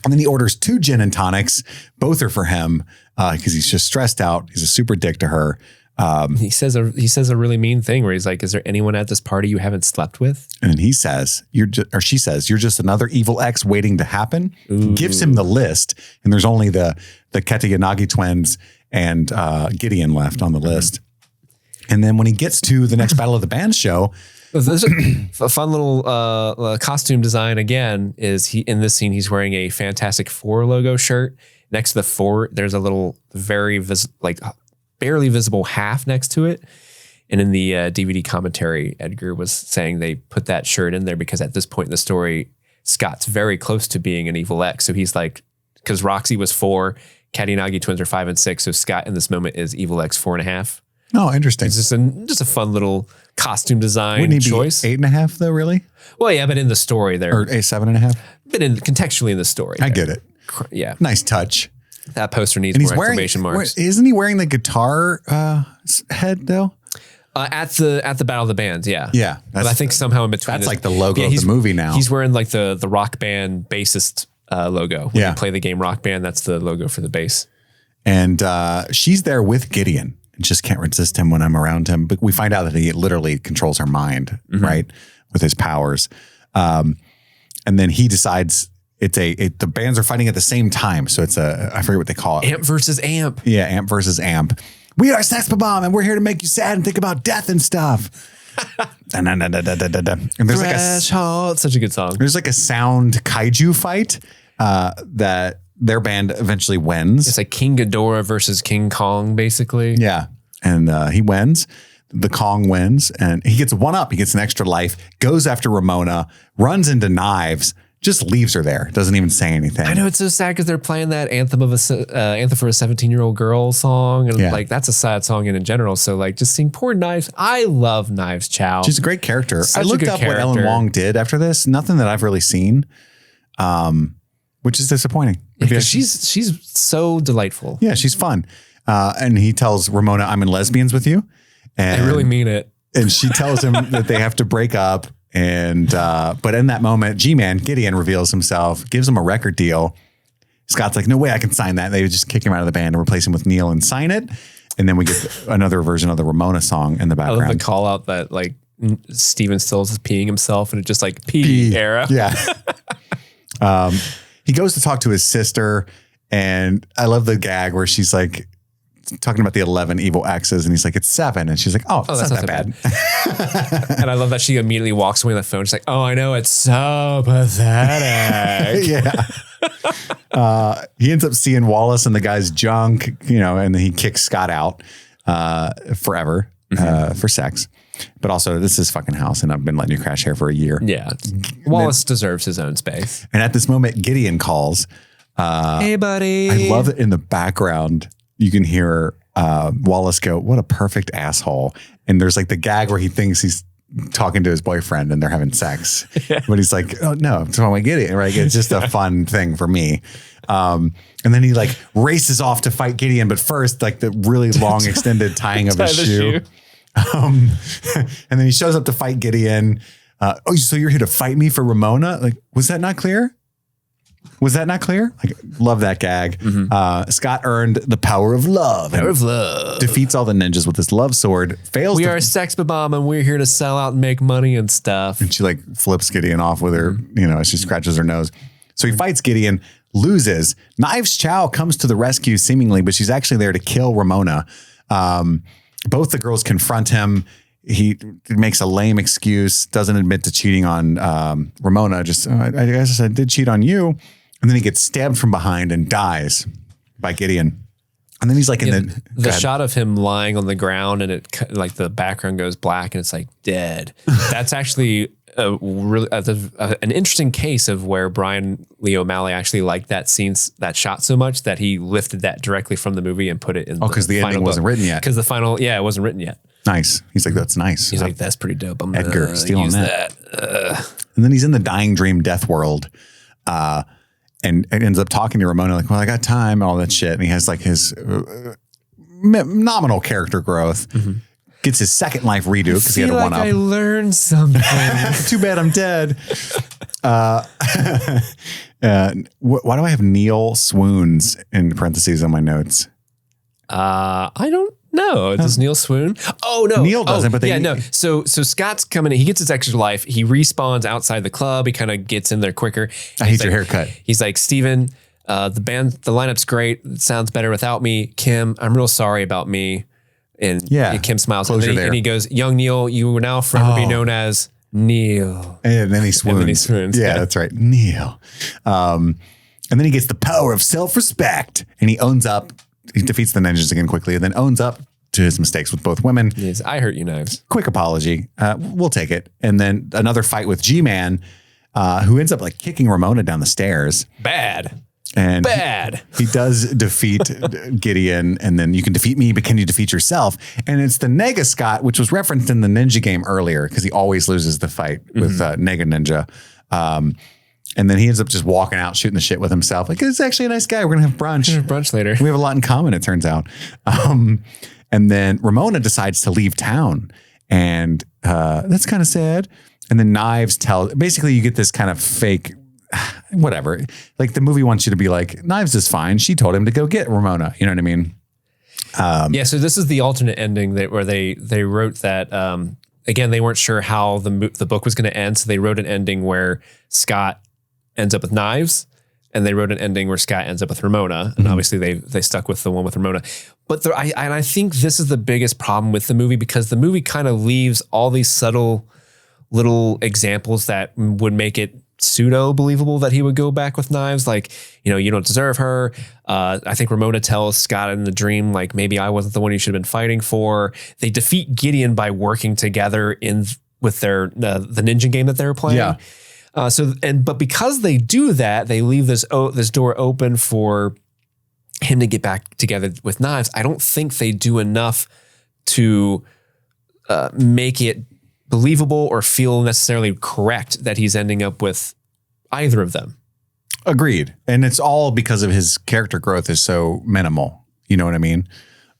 And then he orders 2 gin and tonics. Both are for him because he's just stressed out. He's a super dick to her. He says a really mean thing where he's like, is there anyone at this party you haven't slept with? And he says, she says, you're just another evil ex waiting to happen. Ooh. Gives him the list. And there's only the Katayanagi twins and Gideon left on the list. And then when he gets to the next Battle of the Bands show, there's a fun little costume design again is in this scene, he's wearing a Fantastic Four logo shirt. Next to the 4, there's a little barely visible half next to it. And in the DVD commentary, Edgar was saying they put that shirt in there because at this point in the story, Scott's very close to being an evil ex. So he's like, because Roxy was 4, Katayanagi twins are 5 and 6. So Scott in this moment is evil ex 4.5. Oh, interesting. It's just a fun little costume design Wouldn't he choice. Be 8.5 though, really? Well, yeah, but in the story there. Or 7.5? But contextually in the story. I get it. Yeah. Nice touch. That poster needs more exclamation marks. Isn't he wearing the guitar head though? At the Battle of the Bands, yeah. Yeah. But I think somehow in between. That's like the logo of the movie now. He's wearing like the Rock Band bassist logo. When you play the game Rock Band, that's the logo for the bass. And she's there with Gideon and just can't resist him when I'm around him. But we find out that he literally controls her mind, right? With his powers. And then he decides the bands are fighting at the same time. So it's I forget what they call it. Amp versus amp. Yeah, amp versus amp. We are Sex Bob-omb, and we're here to make you sad and think about death and stuff. And there's like Threshold. Such a good song. There's like a sound kaiju fight that their band eventually wins. It's like King Ghidorah versus King Kong, basically. Yeah. And he wins. The Kong wins, and he gets one up. He gets an extra life, goes after Ramona, runs into Knives, just leaves her there. Doesn't even say anything. I know, it's so sad because they're playing that anthem for a 17-year-old girl song. And like, that's a sad song in general. So like, just seeing poor Knives. I love Knives Chow. She's a great character. Such I looked up character. what Ellen Wong did after this. Nothing that I've really seen, which is disappointing. Because she's so delightful. Yeah, she's fun. And he tells Ramona, "I'm in lesbians with you." And I really mean it. And she tells him that they have to break up. And but in that moment, G-Man, Gideon, reveals himself, gives him a record deal. Scott's like, "No way I can sign that." They would just kick him out of the band and replace him with Neil and sign it. And then we get another version of the Ramona song in the background. I love the call out that like Steven Stills is peeing himself and it's just like pee era. Yeah. He goes to talk to his sister, and I love the gag where she's like talking about the 11 evil exes, and he's like, "It's 7." And she's like, oh that's not that bad. And I love that she immediately walks away on the phone. She's like, "Oh, I know, it's so pathetic." Yeah. He ends up seeing Wallace and the guy's junk, and then he kicks Scott out forever for sex. But also, this is fucking house, and I've been letting you crash here for a year. Yeah. Wallace deserves his own space. And at this moment, Gideon calls. Hey, buddy. I love it in the background. You can hear Wallace go, "What a perfect asshole." And there's like the gag where he thinks he's talking to his boyfriend and they're having sex. Yeah. But he's like, "Oh, no, I'm talking about Gideon." Right? It's just a fun thing for me. And then he like races off to fight Gideon. But first, like the really long extended tying of his shoe. And then he shows up to fight Gideon. "Oh, so you're here to fight me for Ramona?" Like, was that not clear? Was that not clear? Like, love that gag. Scott earned the power of love. Power of love. Defeats all the ninjas with his love sword. Fails. We are Sex Bob-omb, and we're here to sell out and make money and stuff. And she like flips Gideon off with her, as she scratches her nose. So he fights Gideon, loses. Knives Chow comes to the rescue seemingly, but she's actually there to kill Ramona. Both the girls confront him. He makes a lame excuse, doesn't admit to cheating on Ramona. Just, I guess I did cheat on you. And then he gets stabbed from behind and dies by Gideon. And then he's like in the shot of him lying on the ground, and it like the background goes black and it's like dead. That's actually a really an interesting case of where Brian Lee O'Malley actually liked that scene, that shot so much that he lifted that directly from the movie and put it in. Because the ending wasn't written yet. Because it wasn't written yet. Nice. He's like, "That's nice." He's like, "That's pretty dope. I'm Edgar stealing use that." And then he's in the dying dream death world, and ends up talking to Ramona like, "Well, I got time," and all that shit. And he has like his nominal character growth. Gets his second life redo because he had a one up. I learned something. Too bad I'm dead. Why do I have Neil swoons in parentheses on my notes? I don't know. Does Neil swoon? Oh no, Neil doesn't. But no. So Scott's coming in. He gets his extra life. He respawns outside the club. He kind of gets in there quicker. I hate your haircut. He's like, "Steven, the lineup's great. It sounds better without me. Kim, I'm real sorry about me." And Kim smiles. And he goes, "Young Neil, you will now forever be known as Neil." And then he swoons. Yeah, that's right. Neil. And then he gets the power of self-respect, and he owns up. He defeats the ninjas again quickly, and then owns up to his mistakes with both women. Yes, "I hurt you, Knives." Quick apology. We'll take it. And then another fight with G-Man, who ends up like kicking Ramona down the stairs. Bad. And bad. He does defeat Gideon, and then "You can defeat me, but can you defeat yourself?" And it's the Nega Scott, which was referenced in the Ninja game earlier, because he always loses the fight with Nega Ninja. And then he ends up just walking out, shooting the shit with himself. Like, "It's actually a nice guy. We're going to have brunch. Brunch later. We have a lot in common, it turns out." And then Ramona decides to leave town. And that's kind of sad. And then Knives basically you get this kind of fake, whatever. Like the movie wants you to be like, Knives is fine. She told him to go get Ramona. You know what I mean? So this is the alternate ending where they wrote that, again, they weren't sure how the book was going to end. So they wrote an ending where Scott ends up with Knives. and they wrote an ending where Scott ends up with Ramona, and obviously they stuck with the one with Ramona. But I think this is the biggest problem with the movie, because the movie kind of leaves all these subtle little examples that would make it pseudo believable that he would go back with knives. Like, you don't deserve her. I think Ramona tells Scott in the dream, like, maybe I wasn't the one you should have been fighting for. They defeat Gideon by working together with their the ninja game that they were playing. Yeah. But because they do that, they leave this door open for him to get back together with knives. I don't think they do enough to make it believable or feel necessarily correct that he's ending up with either of them. Agreed. And it's all because of his character growth is so minimal. You know what I mean?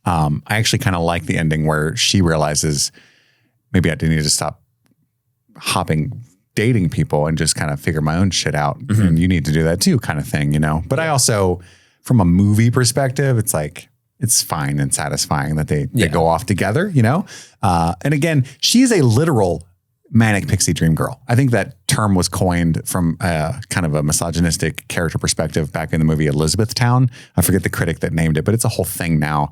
I actually kind of like the ending where she realizes maybe I didn't need to stop dating people and just kind of figure my own shit out. Mm-hmm. And you need to do that too, kind of thing, But I also, from a movie perspective, it's like, it's fine and satisfying that they go off together, And again, she's a literal manic pixie dream girl. I think that term was coined from kind of a misogynistic character perspective back in the movie Elizabethtown. I forget the critic that named it, but it's a whole thing now.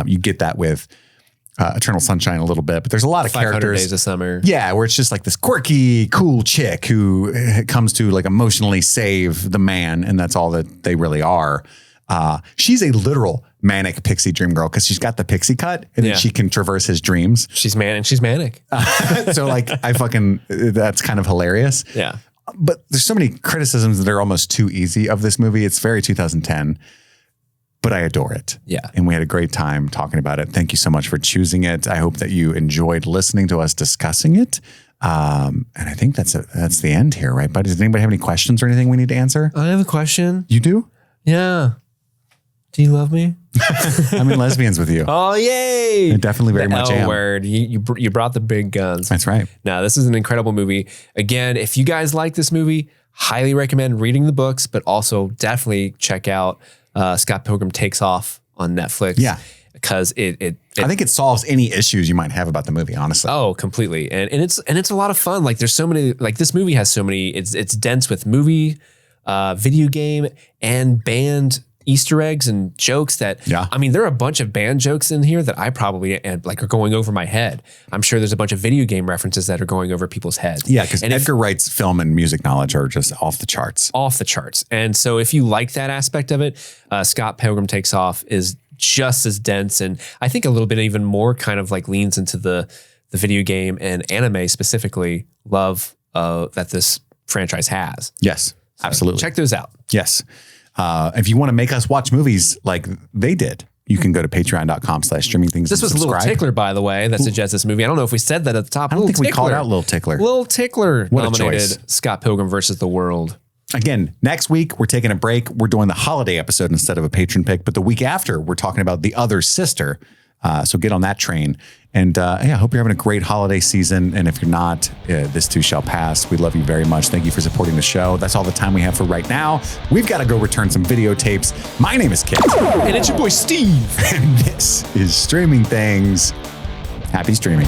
You get that with Eternal Sunshine a little bit, but there's a lot of 500 characters. Days of Summer. Yeah, where it's just like this quirky, cool chick who comes to like emotionally save the man, and that's all that they really are. She's a literal manic pixie dream girl because she's got the pixie cut and then she can traverse his dreams. She's manic. So like that's kind of hilarious. Yeah. But there's so many criticisms that are almost too easy of this movie. It's very 2010. But I adore it. Yeah. And we had a great time talking about it. Thank you so much for choosing it. I hope that you enjoyed listening to us discussing it. And I think that's the end here, right? But does anybody have any questions or anything we need to answer? I have a question. You do? Yeah. Do you love me? I'm in Lesbians with you. Oh, yay. I definitely very much am. Word. You brought the big guns. That's right. Now, this is an incredible movie. Again, if you guys like this movie, highly recommend reading the books, but also definitely check out Scott Pilgrim Takes Off on Netflix. Yeah. Because I think it solves any issues you might have about the movie, honestly. Oh, completely. And it's a lot of fun. Like there's so many, like this movie has so many, it's dense with movie, video game, and band Easter eggs and jokes that, I mean, there are a bunch of band jokes in here that I probably are going over my head. I'm sure there's a bunch of video game references that are going over people's heads. Yeah, because Edgar Wright's film and music knowledge are just off the charts. Off the charts. And so if you like that aspect of it, Scott Pilgrim Takes Off is just as dense, and I think a little bit even more kind of like leans into the video game and anime specifically love that this franchise has. Yes, absolutely. Check those out. Yes. If you want to make us watch movies like they did, you can go to patreon.com/streamingthings. This was a Little Tickler, by the way, that suggests this movie. I don't know if we said that at the top. I don't think we called out Little Tickler. Little Tickler what nominated Scott Pilgrim versus the World. Again, next week, we're taking a break. We're doing the holiday episode instead of a patron pick. But the week after, we're talking about The Other Sister. So get on that train. And I hope you're having a great holiday season. And if you're not, this too shall pass. We love you very much. Thank you for supporting the show. That's all the time we have for right now. We've got to go return some videotapes. My name is Kit. And it's your boy, Steve. And this is Streaming Things. Happy streaming.